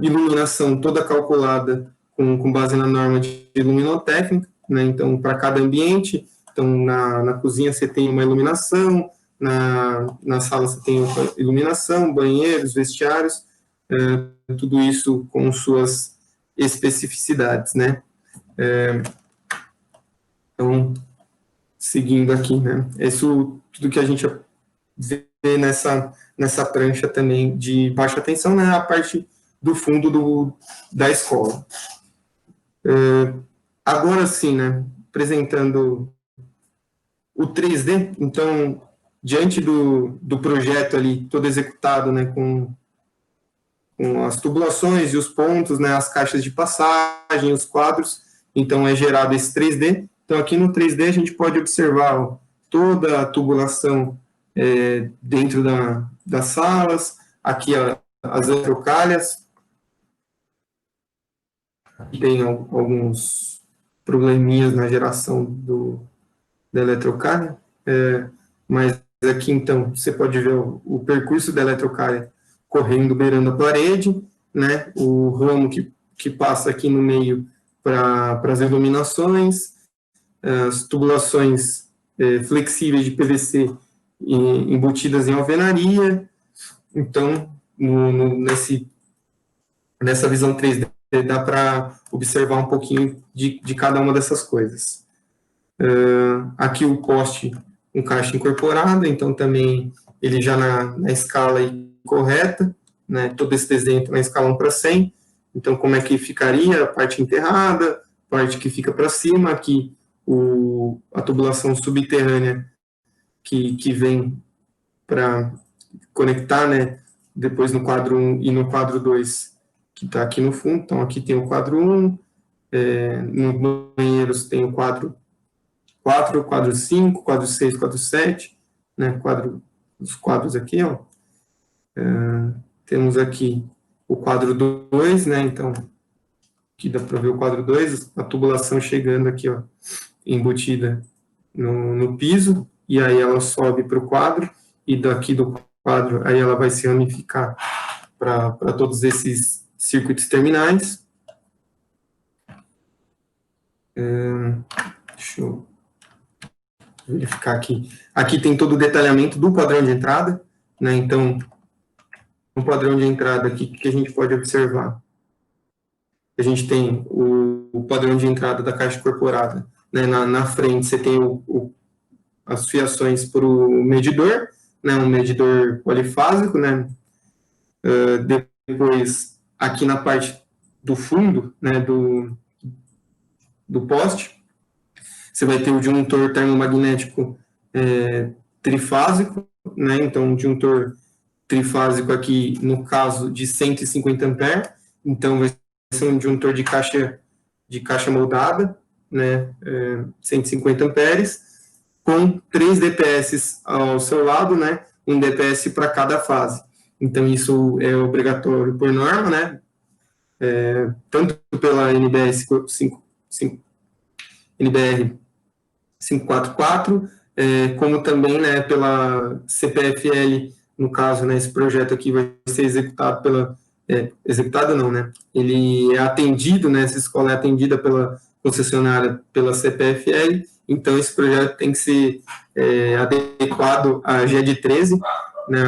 Iluminação toda calculada com base na norma de luminotécnica, né? Então, para cada ambiente, então, na cozinha você tem uma iluminação, na sala você tem outra iluminação, banheiros, vestiários, tudo isso com suas especificidades, né? Então, seguindo aqui, né? Isso tudo que a gente vê nessa prancha também de baixa tensão, né? A parte do fundo da escola. Agora sim, né? Apresentando o 3D, então, diante do projeto ali, todo executado, né? Com as tubulações e os pontos, né? As caixas de passagem, os quadros, então é gerado esse 3D. Então, aqui no 3D, a gente pode observar toda a tubulação dentro das salas, aqui as eletrocalhas, tem alguns probleminhas na geração da eletrocalha, mas aqui, então, você pode ver o percurso da eletrocalha correndo, beirando a parede, né, o ramo que passa aqui no meio para as iluminações, as tubulações flexíveis de PVC embutidas em alvenaria. Então, nessa visão 3D, dá para observar um pouquinho de cada uma dessas coisas. Aqui o poste com caixa incorporada, então também ele já na escala correta, né, todo esse desenho na escala 1:100, então como é que ficaria a parte enterrada, parte que fica para cima, aqui a tubulação subterrânea que vem para conectar, né, depois no quadro 1 e no quadro 2, que está aqui no fundo. Então, aqui tem o quadro 1, nos banheiros tem o quadro 4, quadro 5, quadro 6, quadro 7, né, os quadros aqui, ó. Temos aqui o quadro 2, né, então, aqui dá para ver o quadro 2, a tubulação chegando aqui, ó, embutida no piso, e aí ela sobe para o quadro, e daqui do quadro, aí ela vai se ramificar para todos esses circuitos terminais. Deixa eu verificar aqui. Aqui tem todo o detalhamento do padrão de entrada, né? Então, no padrão de entrada aqui, o que a gente pode observar? A gente tem o padrão de entrada da caixa incorporada, né? Na frente você tem as fiações para o medidor, né? Um medidor polifásico, né? Depois, aqui na parte do fundo, né? Do poste, você vai ter o disjuntor termomagnético trifásico, né? Então, um disjuntor trifásico aqui, no caso de 150 ampere, então vai ser um disjuntor de caixa moldada, né? 150 amperes, com 3 DPS ao seu lado, né? Um DPS para cada fase. Então, isso é obrigatório por norma, né? Tanto pela NBR 544, como também, né, pela CPFL, no caso, né, esse projeto aqui vai ser executado executado não, né, ele é atendido, né, essa escola é atendida pela concessionária, pela CPFL, então esse projeto tem que ser adequado à GED 13, né,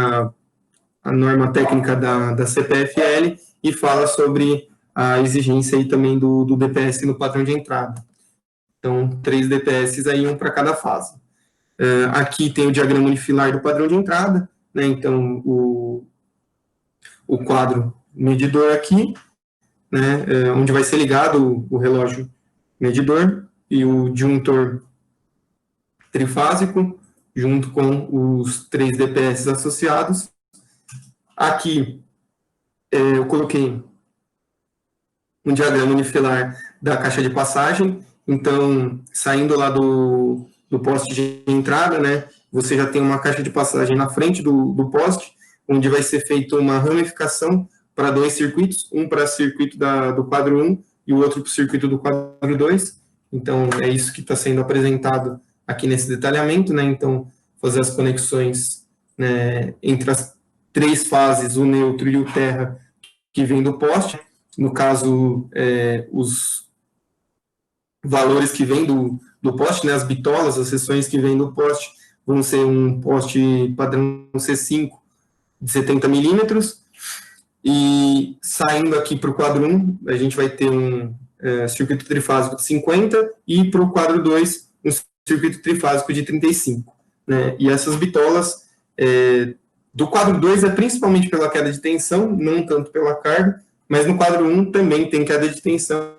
a norma técnica da CPFL, e fala sobre a exigência aí também do DPS no padrão de entrada. Então, 3 DPS aí, um para cada fase. Aqui tem o diagrama unifilar do padrão de entrada, né? Então, o quadro medidor aqui, né? Onde vai ser ligado o relógio medidor e o disjuntor trifásico, junto com os 3 DPS associados. Aqui, eu coloquei um diagrama unifilar da caixa de passagem. Então, saindo lá do poste de entrada, né, você já tem uma caixa de passagem na frente do poste, onde vai ser feita uma ramificação para 2 circuitos, um para o circuito do quadro 1 e o outro para o circuito do quadro 2. Então, é isso que está sendo apresentado aqui nesse detalhamento, né? Então, fazer as conexões, né, entre as 3 fases, o neutro e o terra, que vem do poste. No caso, os valores que vêm do poste, né, as bitolas, as seções que vêm do poste, vão ser um poste padrão C5 de 70 milímetros. E saindo aqui para o quadro 1, a gente vai ter um circuito trifásico de 50 e para o quadro 2, um circuito trifásico de 35. Né? E essas bitolas do quadro 2 é principalmente pela queda de tensão, não tanto pela carga, mas no quadro 1 também tem queda de tensão,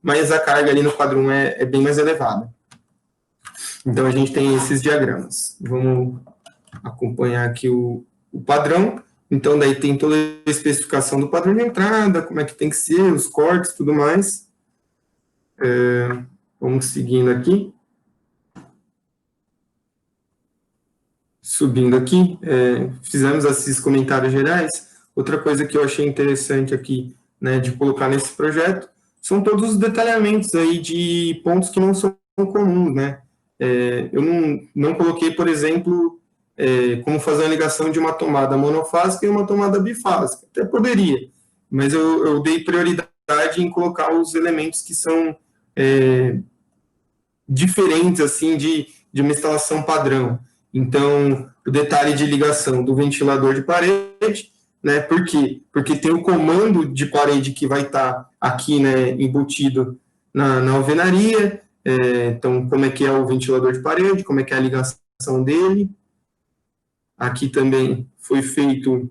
mas a carga ali no quadro 1 é bem mais elevada. Então, a gente tem esses diagramas. Vamos acompanhar aqui o padrão. Então, daí tem toda a especificação do padrão de entrada, como é que tem que ser, os cortes, tudo mais. Vamos seguindo aqui. Subindo aqui, fizemos esses comentários gerais. Outra coisa que eu achei interessante aqui, né, de colocar nesse projeto, são todos os detalhamentos aí de pontos que não são comuns, né? Eu não coloquei, por exemplo, como fazer a ligação de uma tomada monofásica e uma tomada bifásica. Até poderia, mas eu dei prioridade em colocar os elementos que são diferentes, assim, de uma instalação padrão. Então, o detalhe de ligação do ventilador de parede, né? Por quê? Porque tem o comando de parede que vai estar aqui, né, embutido na alvenaria. Então, como é que é o ventilador de parede, como é que é a ligação dele. Aqui também foi feito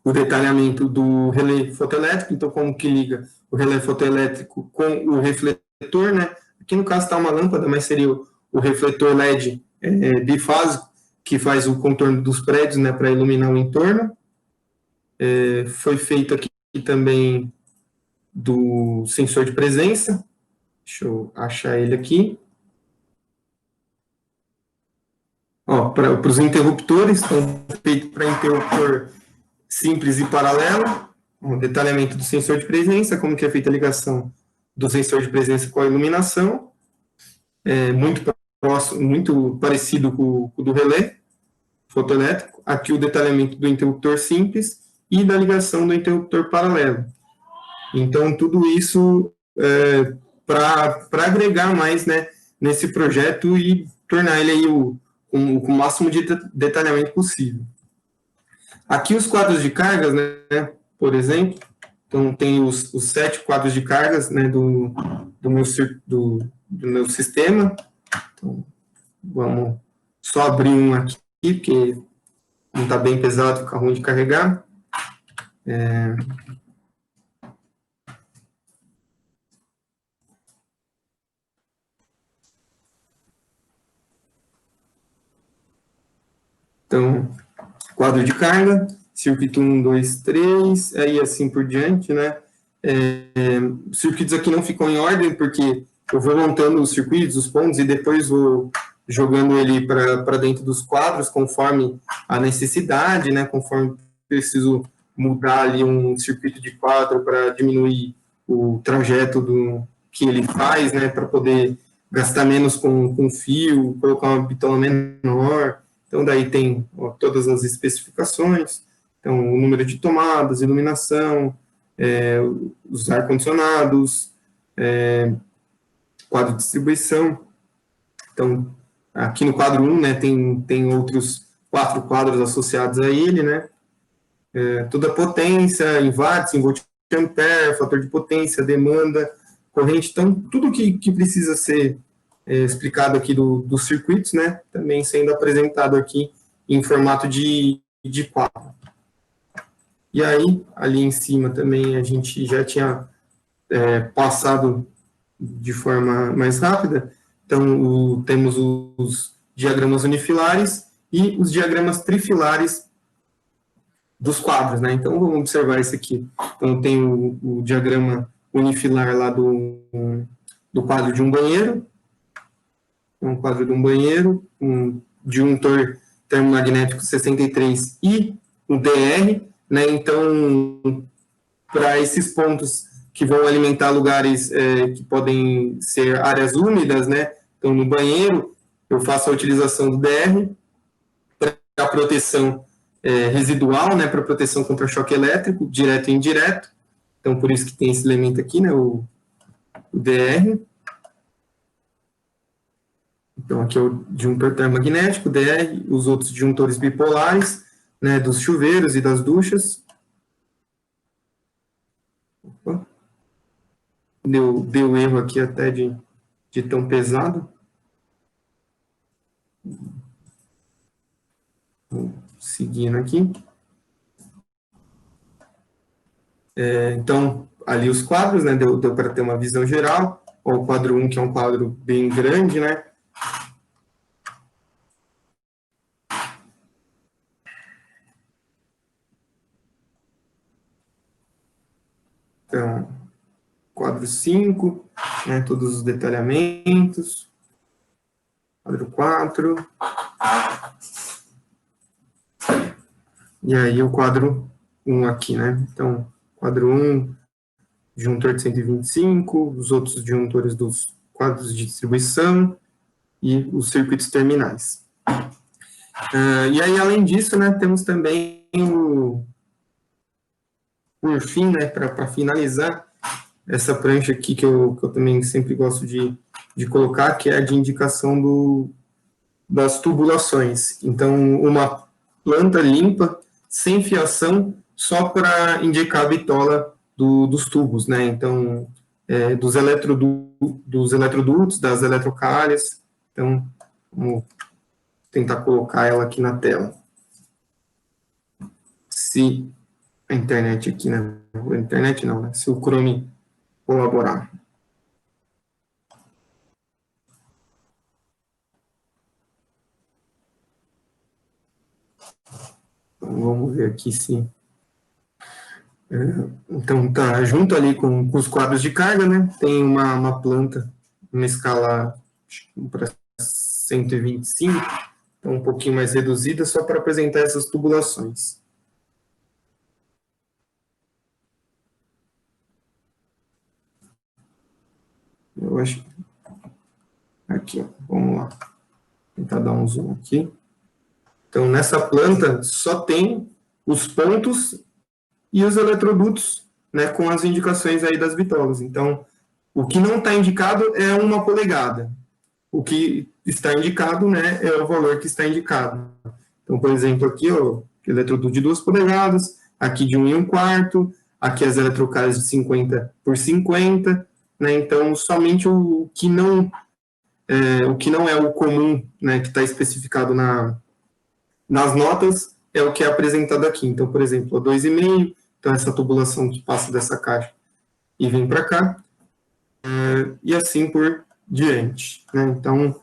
o detalhamento do relé fotoelétrico, então como que liga o relé fotoelétrico com o refletor, né? Aqui no caso está uma lâmpada, mas seria o refletor LED bifásico, que faz o contorno dos prédios, né, para iluminar o entorno. Foi feito aqui também do sensor de presença. Deixa eu achar ele aqui. Para os interruptores, estão feitos para interruptor simples e paralelo. Um detalhamento do sensor de presença, como que é feita a ligação do sensor de presença com a iluminação. Muito próximo, muito parecido com o do relé fotoelétrico. Aqui o detalhamento do interruptor simples e da ligação do interruptor paralelo. Então, tudo isso para agregar mais, né, nesse projeto e tornar ele aí com o máximo de detalhamento possível. Aqui os quadros de cargas, né, por exemplo, então tem os 7 quadros de cargas, né, do meu sistema. Então, vamos só abrir um aqui, porque não está bem pesado, fica ruim de carregar. Então, quadro de carga, circuito 1, 2, 3, aí assim por diante, né? Os circuitos aqui não ficam em ordem, porque eu vou montando os circuitos, os pontos, e depois vou jogando ele para dentro dos quadros, conforme a necessidade, né? Conforme preciso mudar ali um circuito de quadro para diminuir o trajeto que ele faz, né? Para poder gastar menos com fio, colocar uma bitola menor. Então, daí tem todas as especificações, então, o número de tomadas, iluminação, os ar-condicionados, quadro de distribuição. Então, aqui no quadro 1, né, tem outros 4 quadros associados a ele, né? Toda a potência, em watts, em volt-ampere, fator de potência, demanda, corrente, então, tudo que precisa ser explicado aqui dos circuitos, né, também sendo apresentado aqui em formato de quadro. E aí, ali em cima também a gente já tinha passado de forma mais rápida, então temos os diagramas unifilares e os diagramas trifilares dos quadros, né, então vamos observar isso aqui. Então tem o diagrama unifilar lá do quadro de um banheiro, quadro de um banheiro, de um torque termomagnético 63 e o DR, né? Então, para esses pontos que vão alimentar lugares que podem ser áreas úmidas, né? Então, no banheiro, eu faço a utilização do DR para proteção residual, né? Para proteção contra choque elétrico, direto e indireto. Então, por isso que tem esse elemento aqui, né? O DR. Então, aqui é o disjuntor termomagnético, DR, os outros disjuntores bipolares, né, dos chuveiros e das duchas. Opa. Deu erro aqui até de tão pesado. Seguindo aqui. Então, ali os quadros, né, deu para ter uma visão geral. O quadro 1, que é um quadro bem grande, né? Então, quadro 5, né, todos os detalhamentos. Quadro 4. E aí o quadro 1 aqui, né? Então, quadro 1, disjuntor de 125, os outros disjuntores dos quadros de distribuição e os circuitos terminais. E aí, além disso, né, temos também por fim, né, para finalizar, essa prancha aqui que eu também sempre gosto de colocar, que é a de indicação das tubulações. Então, uma planta limpa, sem fiação, só para indicar a bitola dos tubos, né? Então, dos eletrodutos, das eletrocárias. Então, vamos tentar colocar ela aqui na tela. Se a internet aqui, né? A internet não, né? Se o Chrome colaborar. Então, vamos ver aqui se... Então, tá junto ali com os quadros de carga, né? Tem uma planta, uma escala para 125, então um pouquinho mais reduzida, só para apresentar essas tubulações. Eu acho. Aqui, ó, vamos lá. Vou tentar dar um zoom aqui. Então, nessa planta, só tem os pontos e os eletrodutos, né, com as indicações aí das bitolas. Então, o que não está indicado é 1 polegada. O que está indicado, né, é o valor que está indicado. Então, por exemplo, aqui, ó, eletroduto de 2 polegadas, aqui de 1 1/4, aqui as eletrocárias de 50 por 50, né, então somente o que não é o comum, né, que está especificado nas notas, é o que é apresentado aqui. Então, por exemplo, 2,5, então essa tubulação que passa dessa caixa e vem para cá, e assim por diante, né? Então,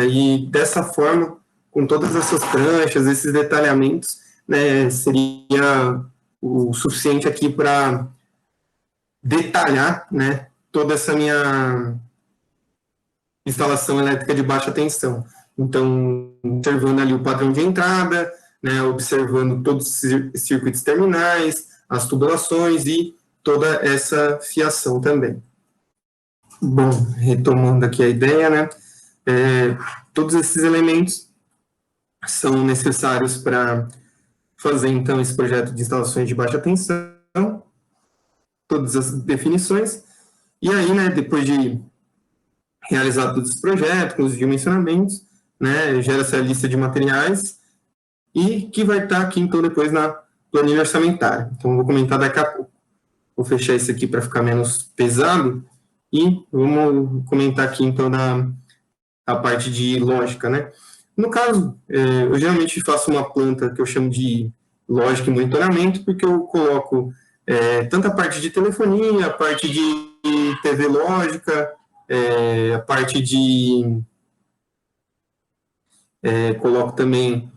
e dessa forma, com todas essas pranchas, esses detalhamentos, né, seria o suficiente aqui para detalhar, né, toda essa minha instalação elétrica de baixa tensão. Então, observando ali o padrão de entrada, né, observando todos os circuitos terminais, as tubulações e toda essa fiação também. Bom, retomando aqui a ideia, né, todos esses elementos são necessários para fazer, então, esse projeto de instalações de baixa tensão, todas as definições, e aí, né, depois de realizar todos os projetos, com os dimensionamentos, né, gera-se a lista de materiais, e que vai estar aqui, então, depois na planilha orçamentária. Então, vou comentar daqui a pouco. Vou fechar isso aqui para ficar menos pesado, e vamos comentar aqui, então, a parte de lógica, né. No caso, eu geralmente faço uma planta que eu chamo de lógica e monitoramento, porque eu coloco tanto a parte de telefonia, a parte de TV lógica, a parte de... coloco também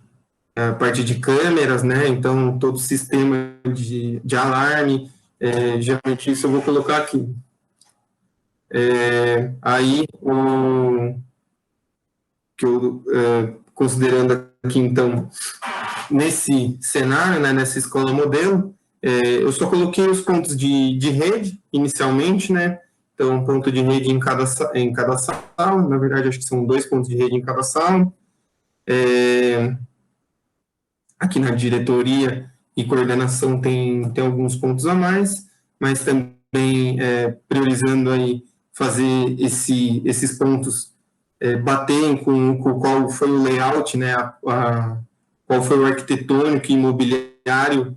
a parte de câmeras, né? Então, todo o sistema de alarme, geralmente isso eu vou colocar aqui. Aí, que eu, considerando aqui, então, nesse cenário, né, nessa escola modelo, eu só coloquei os pontos de rede, inicialmente, né? Então, um ponto de rede em cada sala, na verdade, acho que são 2 pontos de rede em cada sala. Aqui na diretoria e coordenação tem alguns pontos a mais, mas também priorizando aí fazer esses pontos baterem com qual foi o layout, né, qual foi o arquitetônico e imobiliário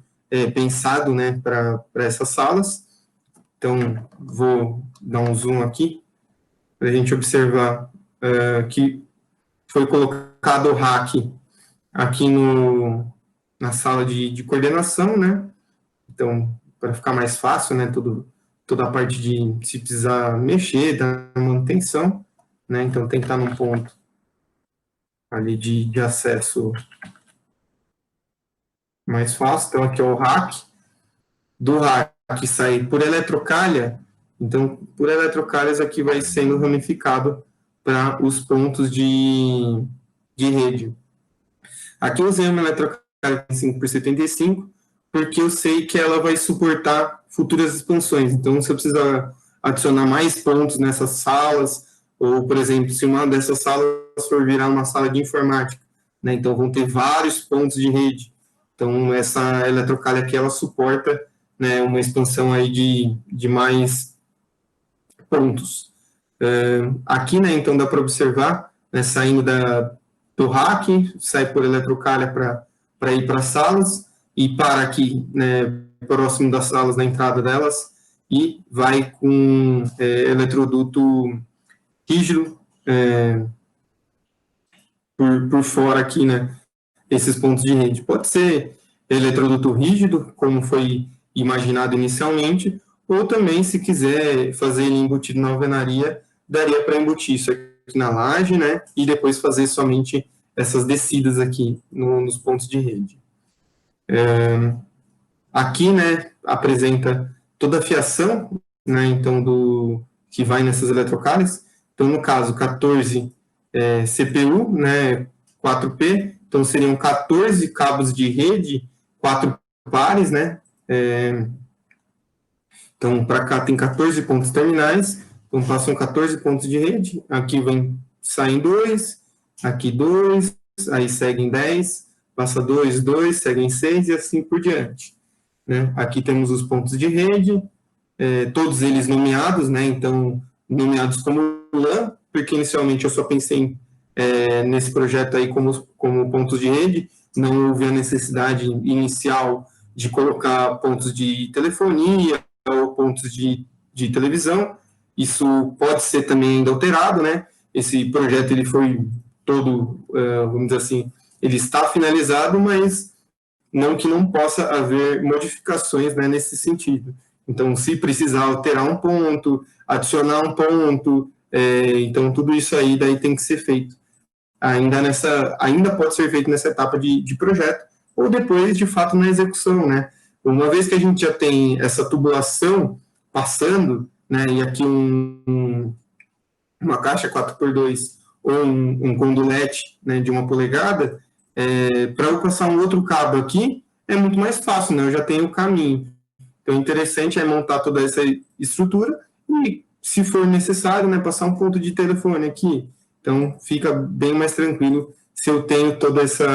pensado, né, para essas salas. Então, vou dar um zoom aqui para a gente observar que foi colocado o rack aqui na sala de coordenação, né? Então, para ficar mais fácil, né? Toda a parte de se precisar mexer, da manutenção, né? Então, tem que estar num ponto ali de acesso mais fácil. Então, aqui é o rack. Do rack sai por eletrocalha. Então, por eletrocalhas aqui vai sendo ramificado para os pontos de rede. Aqui eu usei uma eletrocalha 5x75, porque eu sei que ela vai suportar futuras expansões. Então, se eu precisar adicionar mais pontos nessas salas, ou, por exemplo, se uma dessas salas for virar uma sala de informática, né, então vão ter vários pontos de rede. Então, essa eletrocalha aqui, ela suporta, né, uma expansão aí de mais pontos. Aqui, né, então, dá para observar, né, saindo do rack, sai por eletrocalha para ir para as salas, e para aqui, né, próximo das salas, na entrada delas, e vai com eletroduto rígido por fora aqui, né, esses pontos de rede. Pode ser eletroduto rígido, como foi imaginado inicialmente, ou também, se quiser fazer ele embutido na alvenaria, daria para embutir isso aqui na laje, né, e depois fazer somente essas descidas aqui nos pontos de rede. Aqui, né, apresenta toda a fiação, né, então, que vai nessas eletrocalhas. Então, no caso, 14 CPU, né, 4P, então seriam 14 cabos de rede, 4 pares, né, então, para cá tem 14 pontos terminais, então passam 14 pontos de rede, aqui vem, saem 2, aqui 2, aí seguem 10, passa 2, 2, seguem 6 e assim por diante. Né? Aqui temos os pontos de rede, todos eles nomeados, né? Então, nomeados como LAN, porque inicialmente eu só pensei nesse projeto aí como pontos de rede, não houve a necessidade inicial de colocar pontos de telefonia ou pontos de televisão. Isso pode ser também ainda alterado, né? Esse projeto ele foi todo, vamos dizer assim, ele está finalizado, mas não que não possa haver modificações, né, nesse sentido. Então, se precisar alterar um ponto, adicionar um ponto, então tudo isso aí daí tem que ser feito. Ainda pode ser feito nessa etapa de projeto, ou depois, de fato, na execução, né? Uma vez que a gente já tem essa tubulação passando, né, e aqui uma caixa 4x2 ou um condulete, né, de 1 polegada, para eu passar um outro cabo aqui, é muito mais fácil, né? Eu já tenho o caminho. Então, o interessante é montar toda essa estrutura e, se for necessário, né, passar um ponto de telefone aqui. Então, fica bem mais tranquilo se eu tenho toda essa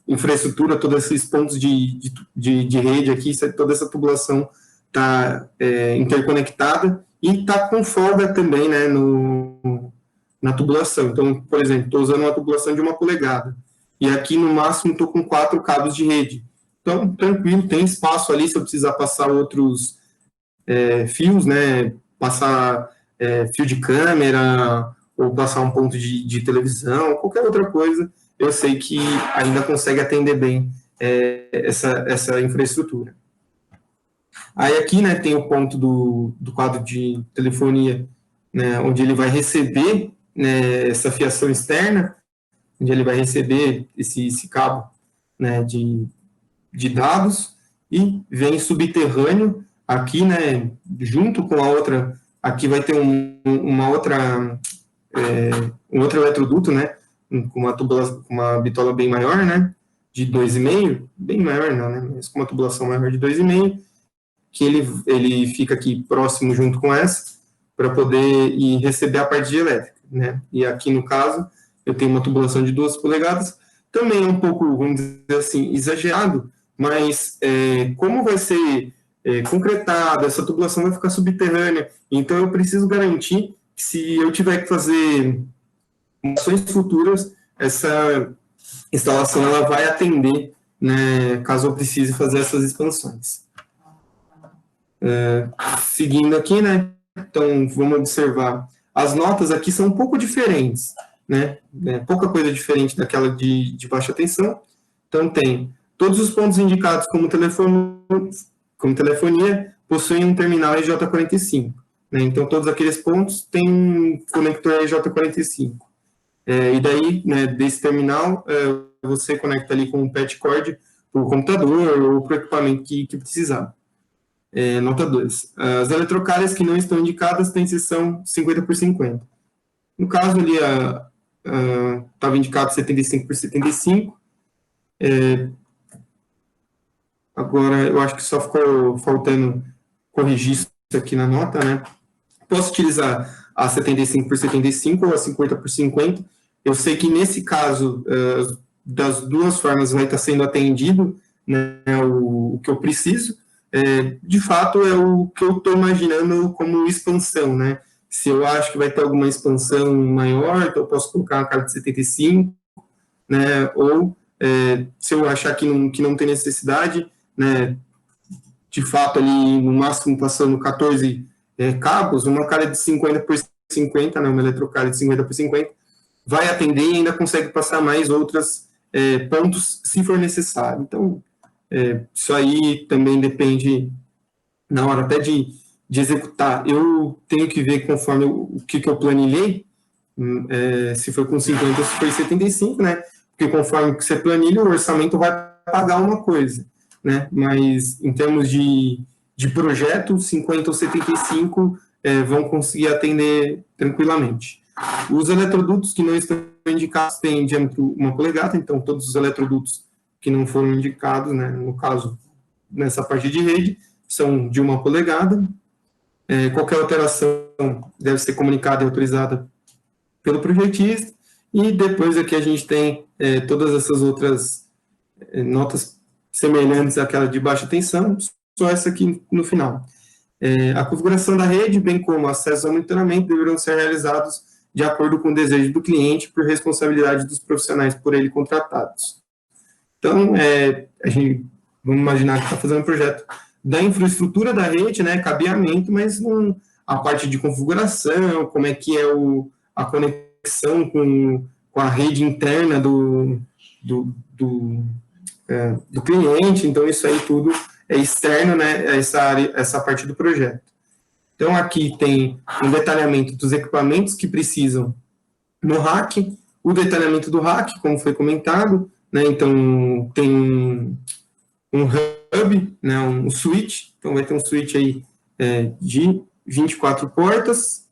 infraestrutura, todos esses pontos de rede aqui, toda essa tubulação está interconectada e está com folga também, né, na tubulação. Então, por exemplo, estou usando uma tubulação de 1 polegada. E aqui, no máximo, estou com 4 cabos de rede. Então, tranquilo, tem espaço ali se eu precisar passar outros fios, né? Passar fio de câmera, ou passar um ponto de televisão, qualquer outra coisa, eu sei que ainda consegue atender bem essa infraestrutura. Aí aqui, né, tem o ponto do quadro de telefonia, né, onde ele vai receber, né, essa fiação externa, onde ele vai receber esse cabo, né, de dados, e vem subterrâneo aqui, né, junto com a outra, aqui vai ter um outro eletroduto, né, com uma bitola bem maior, né, de 2,5, bem maior não, né, mas com uma tubulação maior de 2,5, que ele fica aqui próximo junto com essa, para poder ir receber a parte de elétrica, né, e aqui no caso, eu tenho uma tubulação de 2 polegadas, também é um pouco, vamos dizer assim, exagerado, mas como vai ser concretado, essa tubulação vai ficar subterrânea, então eu preciso garantir que se eu tiver que fazer ações futuras, essa instalação ela vai atender, né, caso eu precise fazer essas expansões. Seguindo aqui, né, então vamos observar, as notas aqui são um pouco diferentes, né, pouca coisa diferente daquela de baixa tensão. Então tem todos os pontos indicados como telefonia possuem um terminal EJ45, né, então todos aqueles pontos têm um conector EJ45. E daí, né, desse terminal, você conecta ali com um PET cord para o computador ou para o equipamento que precisar. Nota 2. As eletrocárias que não estão indicadas têm seção 50/50. No caso ali, estava indicado 75/75. Agora, eu acho que só ficou faltando corrigir isso aqui na nota, né? Posso utilizar a 75/75 ou a 50/50. Eu sei que nesse caso, das duas formas vai estar sendo atendido, né, o que eu preciso. De fato, é o que eu estou imaginando como expansão, né? Se eu acho que vai ter alguma expansão maior, então eu posso colocar uma carga de 75, né? Ou se eu achar que não tem necessidade, né? De fato, ali no máximo passando 14 cabos, uma carga de 50/50, né? Uma eletrocária de 50/50, vai atender e ainda consegue passar mais outros pontos se for necessário. Então, isso aí também depende, na hora até de executar, eu tenho que ver conforme o que eu planilhei, se foi com 50 ou se foi 75, né? Porque conforme que você planilha, o orçamento vai pagar uma coisa, né? Mas em termos de projeto, 50 ou 75 vão conseguir atender tranquilamente. Os eletrodutos que não estão indicados têm diâmetro 1 polegada, então todos os eletrodutos que não foram indicados, né, no caso, nessa parte de rede, são de 1 polegada. Qualquer alteração deve ser comunicada e autorizada pelo projetista, e depois aqui a gente tem todas essas outras notas semelhantes àquela de baixa tensão, só essa aqui no final. A configuração da rede, bem como acesso ao monitoramento, deverão ser realizados de acordo com o desejo do cliente, por responsabilidade dos profissionais por ele contratados. Então, vamos imaginar que está fazendo um projeto da infraestrutura da rede, né, cabeamento, mas a parte de configuração, como é que é a conexão com a rede interna do cliente, então isso aí tudo é externo, né, essa parte do projeto. Então, aqui tem um detalhamento dos equipamentos que precisam no rack, o detalhamento do rack, como foi comentado, né, então tem um hub, né, um switch, então vai ter um switch aí de 24 portas,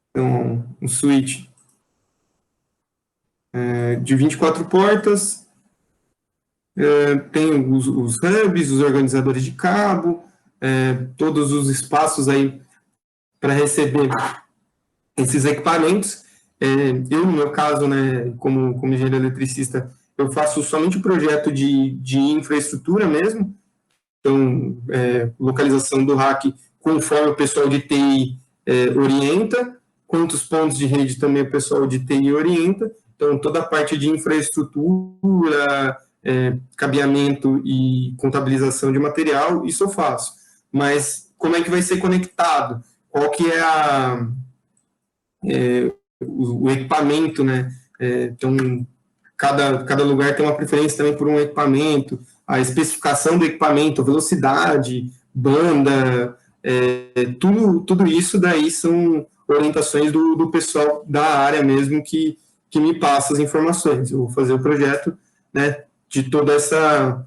então um switch de 24 portas, tem os hubs, os organizadores de cabo, todos os espaços aí para receber esses equipamentos. Eu, no meu caso, né, como engenheiro eletricista, eu faço somente o projeto de infraestrutura mesmo, então, localização do rack conforme o pessoal de TI orienta, quantos pontos de rede também o pessoal de TI orienta, então toda a parte de infraestrutura, cabeamento e contabilização de material, isso eu faço. Mas como é que vai ser conectado? Qual que é o equipamento, né? Então, cada lugar tem uma preferência também por um equipamento, a especificação do equipamento, velocidade, banda, tudo isso daí são orientações do pessoal da área mesmo que me passa as informações. Eu vou fazer o projeto, né, de toda essa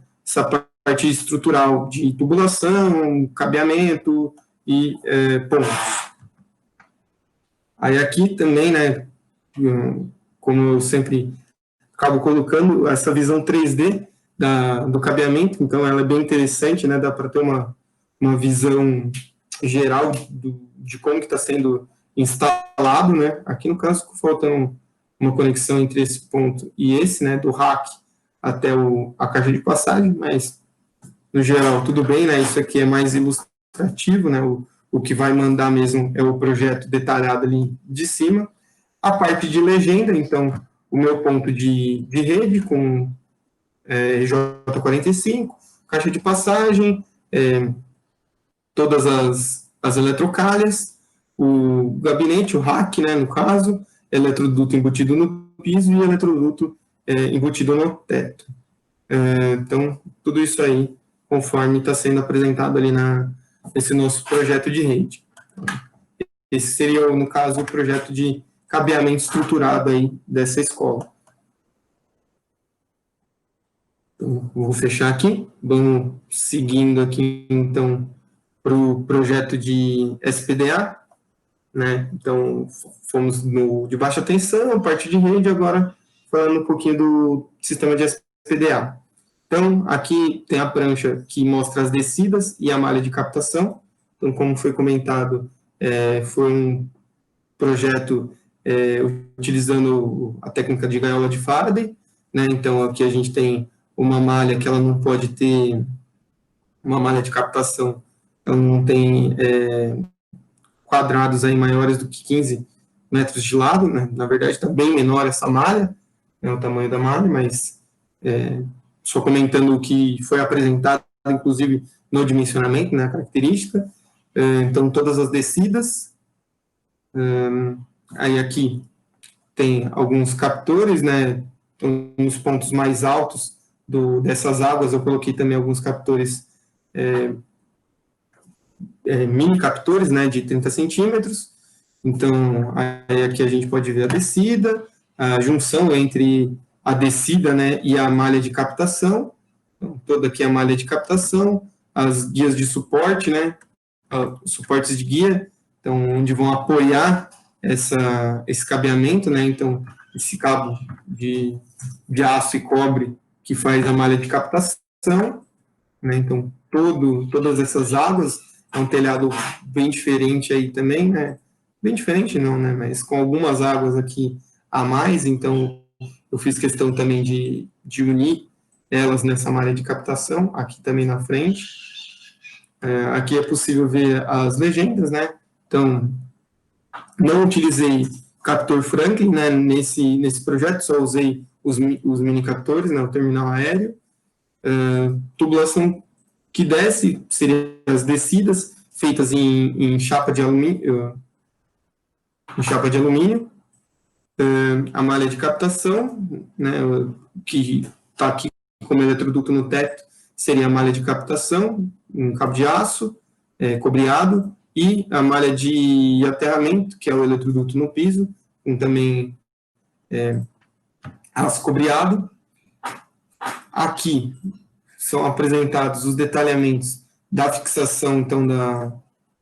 parte estrutural de tubulação, cabeamento e pontos. Aí aqui também, né, como eu sempre acabo colocando, essa visão 3D do cabeamento, então ela é bem interessante, né, dá para ter uma visão geral de como que está sendo instalado, né, aqui no caso ficou faltando uma conexão entre esse ponto e esse, né, do rack até a caixa de passagem, mas no geral tudo bem, né, isso aqui é mais ilustrativo, né, o que vai mandar mesmo é o projeto detalhado ali de cima. A parte de legenda, então, o meu ponto de rede com J45, caixa de passagem, todas as eletrocalhas, o gabinete, o rack, né, no caso, eletroduto embutido no piso e eletroduto embutido no teto. Então, tudo isso aí, conforme está sendo apresentado ali nesse nosso projeto de rede. Esse seria, no caso, o projeto de cabeamento estruturado aí dessa escola. Então, vou fechar aqui. Vamos seguindo aqui, então, para o projeto de SPDA, né? Então, fomos de baixa tensão, a parte de rede, agora falando um pouquinho do sistema de SPDA. Então, aqui tem a prancha que mostra as descidas e a malha de captação. Então, como foi comentado, foi um projeto utilizando a técnica de gaiola de Faraday, né? Então, aqui a gente tem uma malha que ela não pode ter, uma malha de captação, ela não tem quadrados aí maiores do que 15 metros de lado, né? Na verdade, está bem menor essa malha, né, o tamanho da malha, mas só comentando o que foi apresentado, inclusive no dimensionamento, né, a característica. Então, todas as descidas. Aí aqui tem alguns captores, né, nos pontos mais altos dessas águas, eu coloquei também alguns captores, mini captores, né, de 30 centímetros. Então, aí aqui a gente pode ver a descida, a junção entre a descida, né, e a malha de captação. Então, toda aqui é a malha de captação, as guias de suporte, né, suportes de guia, então, onde vão apoiar esse cabeamento, né, então, esse cabo de aço e cobre que faz a malha de captação, né, então, todas essas águas, é um telhado bem diferente aí também, né, bem diferente não, né, mas com algumas águas aqui a mais, então, eu fiz questão também de unir elas nessa malha de captação, aqui também na frente. Aqui é possível ver as legendas, né? Então, não utilizei captor Franklin, né, nesse projeto, só usei os mini captores, né, o terminal aéreo. Tubulação que desce seriam as descidas feitas em chapa de alumínio, a malha de captação, né, que está aqui como eletroduto no teto, seria a malha de captação, um cabo de aço, cobreado, e a malha de aterramento, que é o eletroduto no piso, com também aço cobreado. Aqui são apresentados os detalhamentos da fixação, então,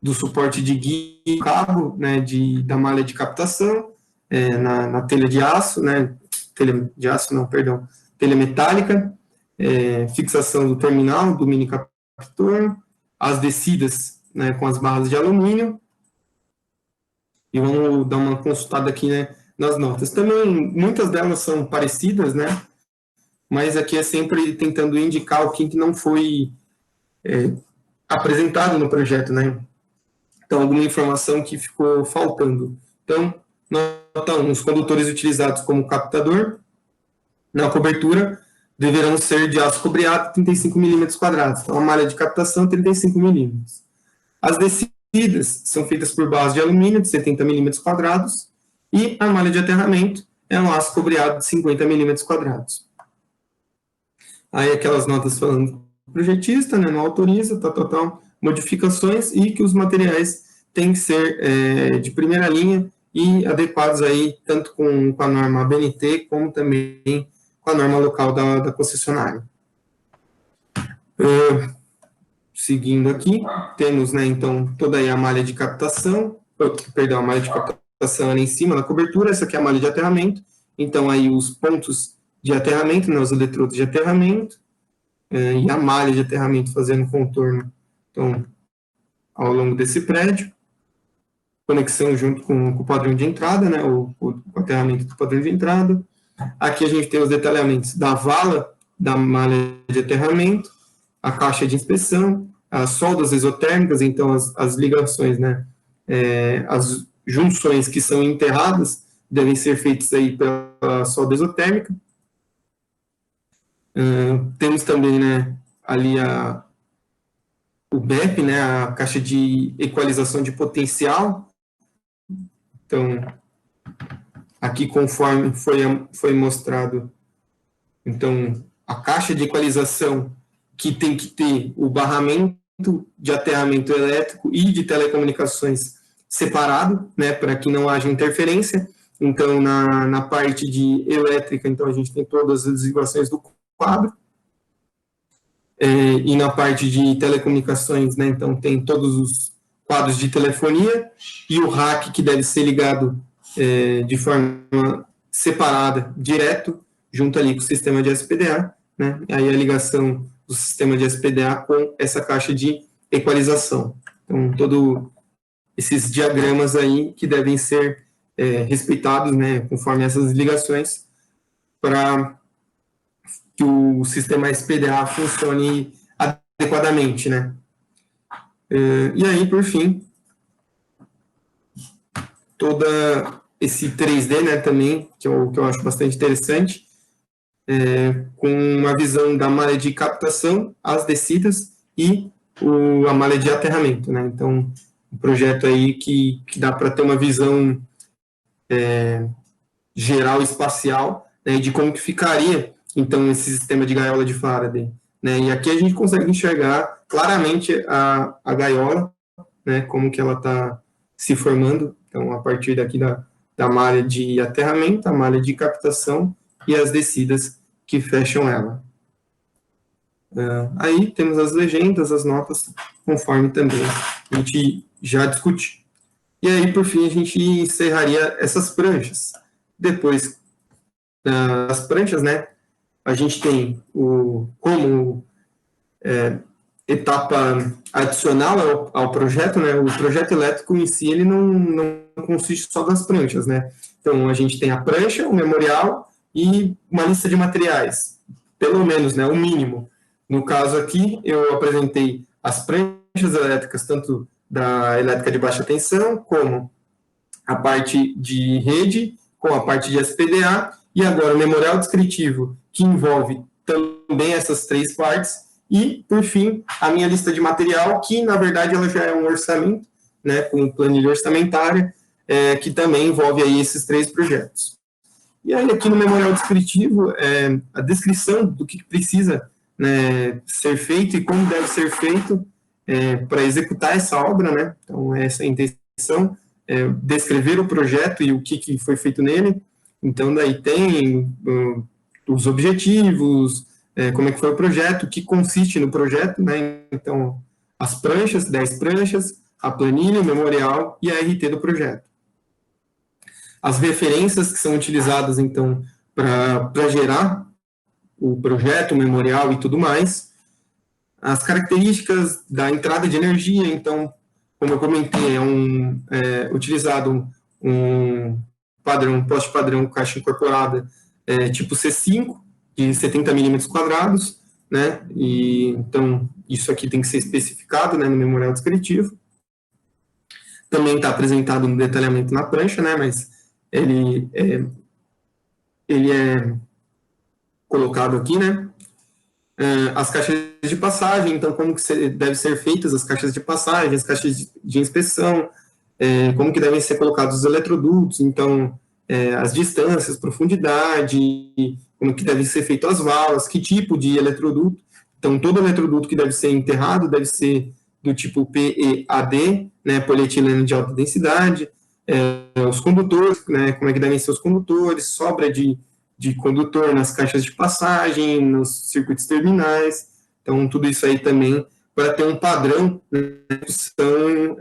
do suporte de guia, cabo, né, da malha de captação, na telha de aço, né, telha de aço não, perdão, telha metálica, fixação do terminal, do mini captor, as descidas, né, com as barras de alumínio, e vamos dar uma consultada aqui, né, nas notas. Também, muitas delas são parecidas, né, mas aqui é sempre tentando indicar o que não foi apresentado no projeto, né, então alguma informação que ficou faltando. Então, nota 1, os condutores utilizados como captador na cobertura deverão ser de aço cobreado 35 milímetros quadrados. Então, a malha de captação 35 milímetros. As descidas são feitas por barras de alumínio de 70 milímetros quadrados e a malha de aterramento é um aço cobreado de 50 milímetros quadrados. Aí aquelas notas falando que o projetista, né, não autoriza, modificações e que os materiais têm que ser de primeira linha e adequados aí tanto com a norma ABNT como também com a norma local da concessionária. Seguindo aqui, temos, né, então, toda aí a malha de captação, a malha de captação captação em cima na cobertura, essa aqui é a malha de aterramento, então aí os pontos de aterramento, né, os eletrodos de aterramento, e a malha de aterramento fazendo contorno, então, ao longo desse prédio, conexão junto com o padrão de entrada, né, o aterramento do padrão de entrada. Aqui a gente tem os detalhamentos da vala, da malha de aterramento, a caixa de inspeção, as soldas exotérmicas, então as ligações, né, as junções que são enterradas devem ser feitas aí pela solda exotérmica. Temos também, né, ali o BEP, né, a caixa de equalização de potencial. Então, aqui conforme foi mostrado, então, a caixa de equalização que tem que ter o barramento de aterramento elétrico e de telecomunicações separado, né, para que não haja interferência. Então, na parte de elétrica, então, a gente tem todas as desligações do quadro. E na parte de telecomunicações, né, então, tem todos os quadros de telefonia e o rack que deve ser ligado de forma separada, direto, junto ali com o sistema de SPDA, né, aí a ligação do sistema de SPDA com essa caixa de equalização. Então, todos esses diagramas aí que devem ser respeitados, né, conforme essas ligações, para que o sistema SPDA funcione adequadamente, né. E aí, por fim, todo esse 3D, né, também, que eu acho bastante interessante, com uma visão da malha de captação, as descidas e a malha de aterramento, né. Então, um projeto aí que dá para ter uma visão geral espacial, né, de como que ficaria, então, esse sistema de gaiola de Faraday, né. E aqui a gente consegue enxergar claramente a gaiola, né, como que ela está se formando, então, a partir daqui da malha de aterramento, a malha de captação e as descidas que fecham ela. Aí temos as legendas, as notas, conforme também a gente já discutiu. E aí, por fim, a gente encerraria essas pranchas. Depois das pranchas, né, a gente tem como etapa adicional ao projeto, né, o projeto elétrico em si, ele não consiste só das pranchas, né. Então, a gente tem a prancha, o memorial e uma lista de materiais, pelo menos, né, o mínimo. No caso aqui, eu apresentei as pranchas elétricas, tanto da elétrica de baixa tensão, como a parte de rede, com a parte de SPDA, e agora o memorial descritivo, que envolve também essas três partes, e, por fim, a minha lista de material, que, na verdade, ela já é um orçamento, né, com planilha orçamentária, que também envolve aí esses três projetos. E aí, aqui no memorial descritivo, a descrição do que precisa, né, ser feito e como deve ser feito para executar essa obra, né? Então, essa é a intenção, descrever o projeto e o que foi feito nele. Então, daí tem os objetivos, como é que foi o projeto, o que consiste no projeto, né? Então, as pranchas, 10 pranchas, a planilha, o memorial e a RT do projeto. As referências que são utilizadas, então, para gerar o projeto, o memorial e tudo mais. As características da entrada de energia, então, como eu comentei, utilizado um padrão, poste padrão caixa incorporada tipo C5, de 70 milímetros quadrados, né? E, então, isso aqui tem que ser especificado, né, no memorial descritivo. Também está apresentado no detalhamento na prancha, né, mas ele é colocado aqui, né? As caixas de passagem, então como que deve ser feitas as caixas de passagem, as caixas de inspeção, como que devem ser colocados os eletrodutos, então as distâncias, profundidade, como que devem ser feitas as valas, que tipo de eletroduto. Então todo eletroduto que deve ser enterrado deve ser do tipo PEAD, né, polietileno de alta densidade, os condutores, né, como é que devem ser os condutores, sobra de condutor nas caixas de passagem, nos circuitos terminais. Então, tudo isso aí também para ter um padrão, né, são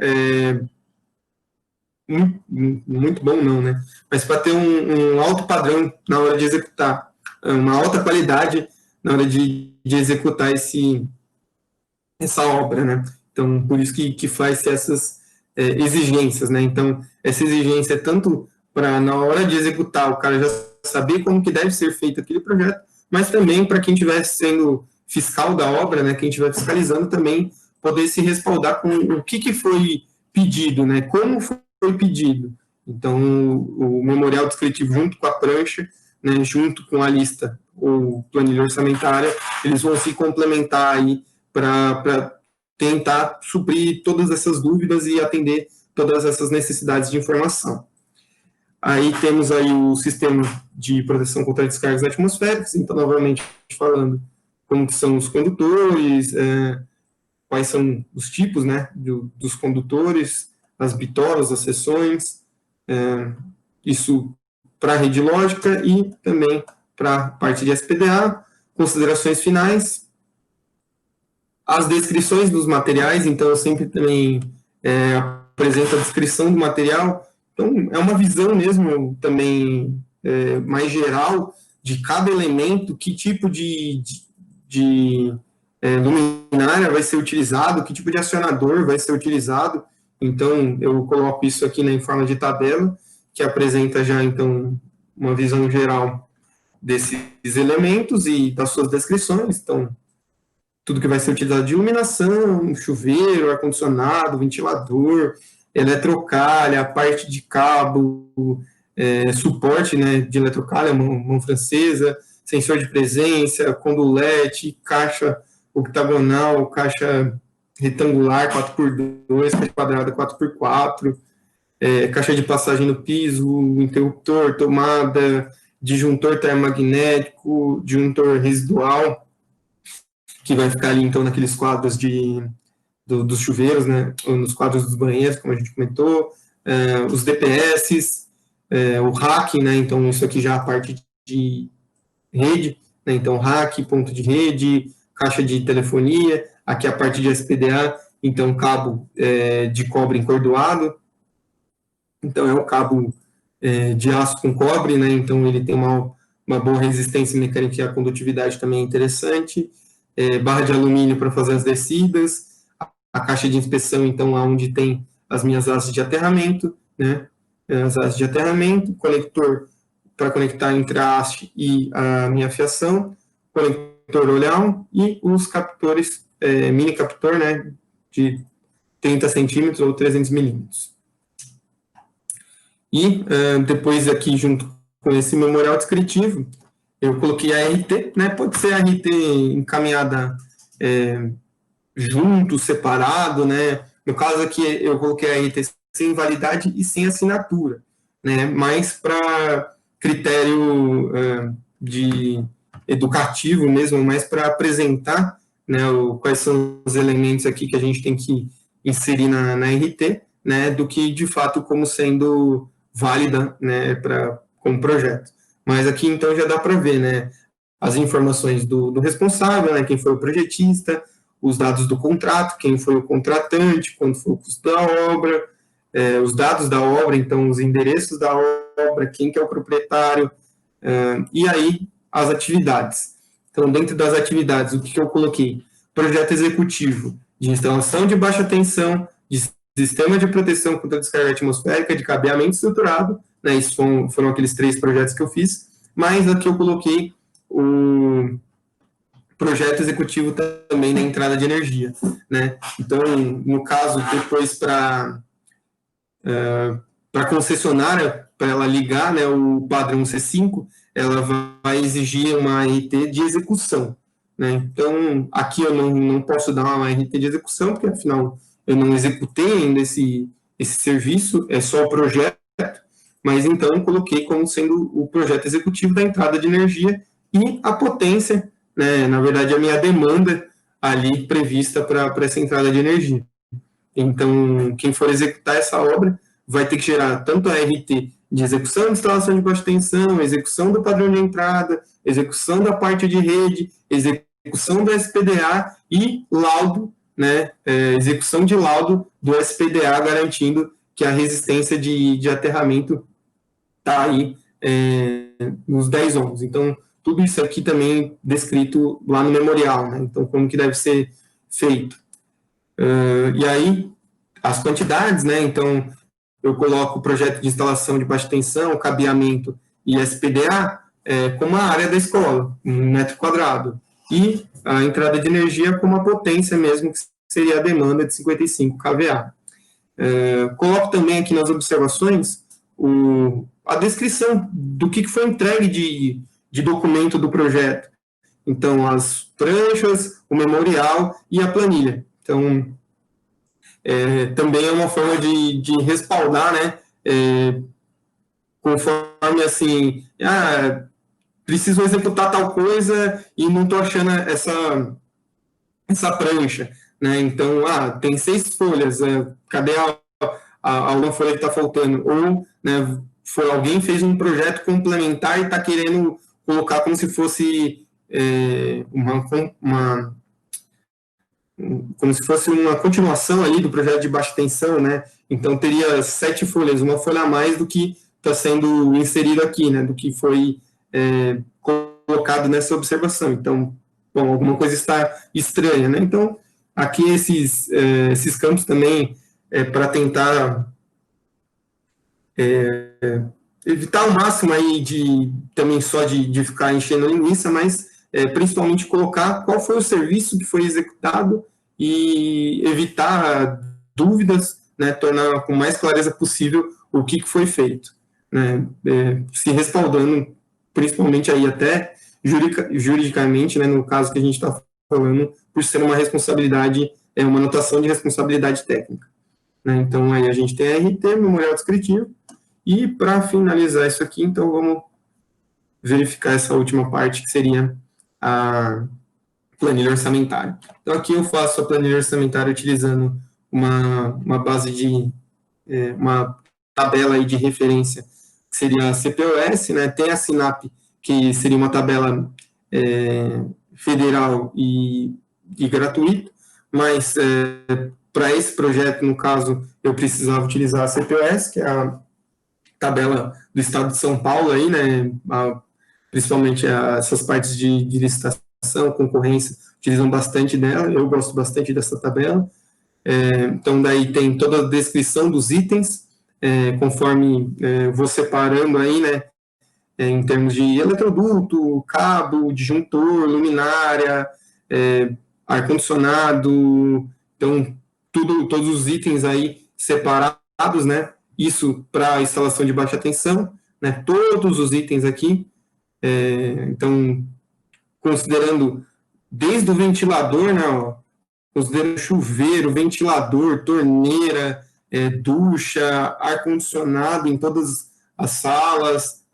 muito bom não, né? Mas para ter um alto padrão na hora de executar, uma alta qualidade na hora de executar essa obra, né? Então, por isso que faz essas exigências, né? Então, essa exigência é tanto para, na hora de executar, o cara já saber como que deve ser feito aquele projeto, mas também para quem estiver sendo fiscal da obra, né? Quem estiver fiscalizando também poder se respaldar com o que foi pedido, né? Como foi pedido. Então, o memorial descritivo junto com a prancha, né, junto com a lista ou planilha orçamentária, eles vão se complementar aí para tentar suprir todas essas dúvidas e atender todas essas necessidades de informação. Aí temos aí o sistema de proteção contra descargas atmosféricas, então, novamente falando como que são os condutores, quais são os tipos, né, dos condutores, as bitolas, as seções, isso para a rede lógica e também para a parte de SPDA, considerações finais, as descrições dos materiais, então eu sempre também apresento a descrição do material, então é uma visão mesmo também mais geral de cada elemento, que tipo de luminária vai ser utilizado, que tipo de acionador vai ser utilizado. Então, eu coloco isso aqui em forma de tabela, que apresenta já, então, uma visão geral desses elementos e das suas descrições. Então, tudo que vai ser utilizado de iluminação, chuveiro, ar-condicionado, ventilador, eletrocalha, parte de cabo, suporte, né, de eletrocalha, mão francesa, sensor de presença, condulete, caixa octagonal, caixa retangular 4x2, caixa quadrada 4x4, caixa de passagem no piso, interruptor, tomada, disjuntor termomagnético, disjuntor residual, que vai ficar ali, então, naqueles quadros dos chuveiros, né, ou nos quadros dos banheiros, como a gente comentou, os DPS, o rack, né, então isso aqui já é a parte de rede, né, então rack, ponto de rede, caixa de telefonia, aqui a parte de SPDA, então cabo de cobre encordoado, então é o cabo de aço com cobre, né, então ele tem uma boa resistência mecânica e a condutividade também é interessante, barra de alumínio para fazer as descidas, a caixa de inspeção, então, onde tem as minhas hastes de aterramento, né, as hastes de aterramento, conector para conectar entre a haste e a minha fiação, conector olhão e os captores, mini captor, né, de 30 centímetros ou 300 milímetros. E depois aqui, junto com esse memorial descritivo, eu coloquei a RT, né, pode ser a RT encaminhada junto, separado, né, no caso aqui eu coloquei a RT sem validade e sem assinatura, né, mas para critério de educativo mesmo, mais para apresentar, né, quais são os elementos aqui que a gente tem que inserir na RT, né, do que de fato como sendo válida, né, como projeto. Mas aqui então já dá para ver, né, as informações do responsável, né, quem foi o projetista, os dados do contrato, quem foi o contratante, quanto foi o custo da obra, os dados da obra, então os endereços da obra, quem que é o proprietário, e aí as atividades. Então, dentro das atividades, o que eu coloquei? Projeto executivo de instalação de baixa tensão, de sistema de proteção contra descarga atmosférica, de cabeamento estruturado, né, isso foram aqueles 3 projetos que eu fiz, mas aqui eu coloquei o projeto executivo também na entrada de energia, né? Então, no caso, depois para a concessionária, para ela ligar, né, o padrão C5, ela vai exigir uma RT de execução, né? Então, aqui eu não posso dar uma RT de execução, porque, afinal, eu não executei ainda esse serviço, é só o projeto, mas, então, eu coloquei como sendo o projeto executivo da entrada de energia e a potência, né, na verdade, a minha demanda ali prevista para essa entrada de energia. Então, quem for executar essa obra vai ter que gerar tanto a RT de execução de instalação de baixa tensão, execução do padrão de entrada, execução da parte de rede, execução do SPDA e laudo, né, execução de laudo do SPDA, garantindo que a resistência de aterramento está aí nos 10 ohms. Então, tudo isso aqui também descrito lá no memorial, né? Então, como que deve ser feito. E aí, as quantidades, né? Então, eu coloco o projeto de instalação de baixa tensão, cabeamento e SPDA como a área da escola, 1 metro quadrado. E a entrada de energia como a potência mesmo, que seria a demanda de 55 kVA. Coloco também aqui nas observações a descrição do que foi entregue de documento do projeto. Então, as pranchas, o memorial e a planilha. Então, também é uma forma de respaldar, né? Conforme, assim, preciso executar tal coisa e não estou achando essa prancha, né? Então, tem 6 folhas, cadê uma folha que está faltando? Ou, né, alguém fez um projeto complementar e está querendo colocar como se fosse como se fosse uma continuação ali do projeto de baixa tensão, né? Então, teria 7 folhas, uma folha a mais do que está sendo inserido aqui, né? Do que foi colocado nessa observação. Então, bom, alguma coisa está estranha, né? Então, aqui esses campos também para tentar evitar o máximo aí também só de ficar enchendo a linguiça, mas principalmente colocar qual foi o serviço que foi executado e evitar dúvidas, né, tornar com mais clareza possível o que foi feito, né, se respaldando principalmente aí até juridicamente, né, no caso que a gente está falando, por ser uma responsabilidade, uma anotação de responsabilidade técnica, né. Então aí a gente tem a RT, memorial descritivo, e para finalizar isso aqui, então vamos verificar essa última parte, que seria a planilha orçamentária. Então aqui eu faço a planilha orçamentária utilizando uma base uma tabela aí de referência, que seria a CPOS, né? Tem a SINAP, que seria uma tabela federal e gratuita, mas para esse projeto, no caso, eu precisava utilizar a CPOS, que é a tabela do estado de São Paulo, aí, né? Principalmente essas partes de licitação, concorrência, utilizam bastante dela, eu gosto bastante dessa tabela. Então, daí tem toda a descrição dos itens, conforme vou separando aí, né, em termos de eletroduto, cabo, disjuntor, luminária, ar-condicionado, então, todos os itens aí separados, né, isso para a instalação de baixa tensão, né, todos os itens aqui, então, considerando desde o ventilador, né, considerando chuveiro, ventilador, torneira, ducha, ar-condicionado em todas as salas,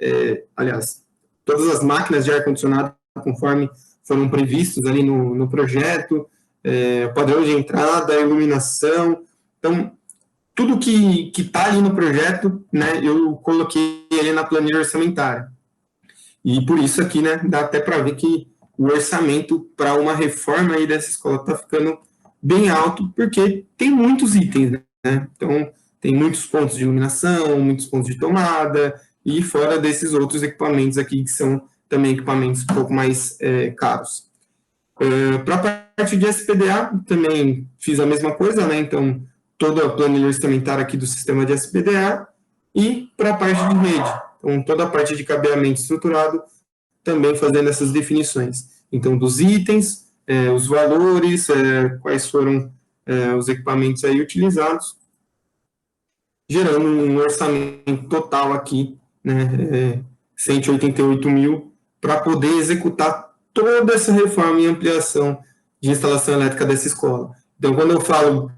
aliás, todas as máquinas de ar-condicionado conforme foram previstos ali no projeto, padrão de entrada, iluminação, então, tudo que está ali no projeto, né, eu coloquei ali na planilha orçamentária. E por isso aqui, né, dá até para ver que o orçamento para uma reforma aí dessa escola está ficando bem alto, porque tem muitos itens, né? Então, tem muitos pontos de iluminação, muitos pontos de tomada, e fora desses outros equipamentos aqui, que são também equipamentos um pouco mais caros. Para a parte de SPDA, também fiz a mesma coisa, né? Então, toda a planilha orçamentária aqui do sistema de SPDA, e para a parte de rede, então, toda a parte de cabeamento estruturado, também fazendo essas definições. Então, dos itens, os valores, quais foram os equipamentos aí utilizados, gerando um orçamento total aqui, né, 188 mil, para poder executar toda essa reforma e ampliação de instalação elétrica dessa escola. Então, quando eu falo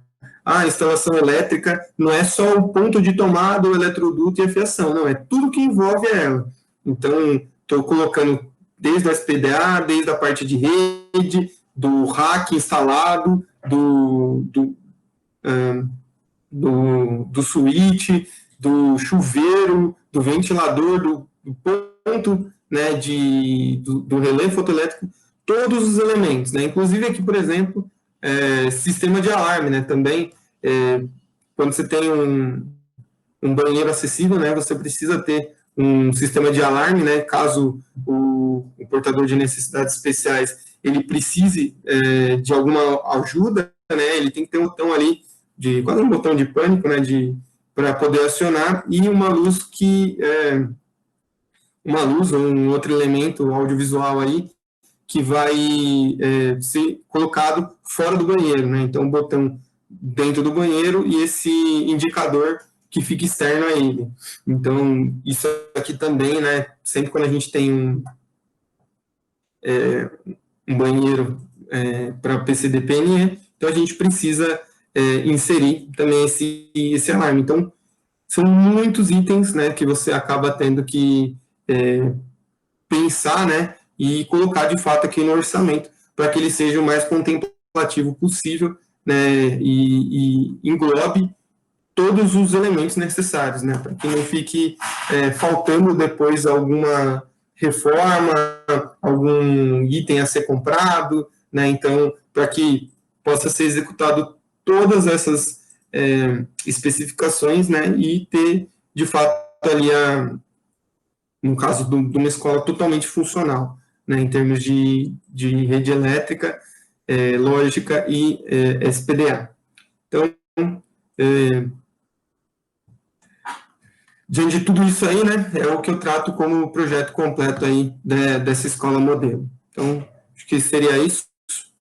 instalação elétrica, não é só o ponto de tomada, o eletroduto e a fiação, não, é tudo que envolve ela. Então, estou colocando desde o SPDA, desde a parte de rede, do rack instalado, do switch, do chuveiro, do ventilador, do ponto, né, do relé fotoelétrico, todos os elementos, né? Inclusive aqui, por exemplo, sistema de alarme, né? Também, quando você tem um banheiro acessível, né, você precisa ter um sistema de alarme, né, caso o portador de necessidades especiais ele precise de alguma ajuda, né, ele tem que ter um botão ali, quase um botão de pânico, né, para poder acionar, e uma luz uma luz ou um outro elemento audiovisual aí, que vai ser colocado fora do banheiro, né? Então, um botão dentro do banheiro e esse indicador que fica externo a ele. Então, isso aqui também, né? Sempre quando a gente tem um banheiro para PCD-PNE, então a gente precisa inserir também esse alarme. Então, são muitos itens, né, que você acaba tendo que pensar, né, e colocar de fato aqui no orçamento para que ele seja o mais contemplativo possível, né, e englobe todos os elementos necessários, né, para que não fique faltando depois alguma reforma, algum item a ser comprado, né, então para que possa ser executado todas essas especificações, né, e ter de fato ali no caso de uma escola totalmente funcional, né, em termos de rede elétrica, lógica e SPDA. Então, diante de tudo isso aí, né, é o que eu trato como projeto completo aí dessa escola modelo. Então, acho que seria isso.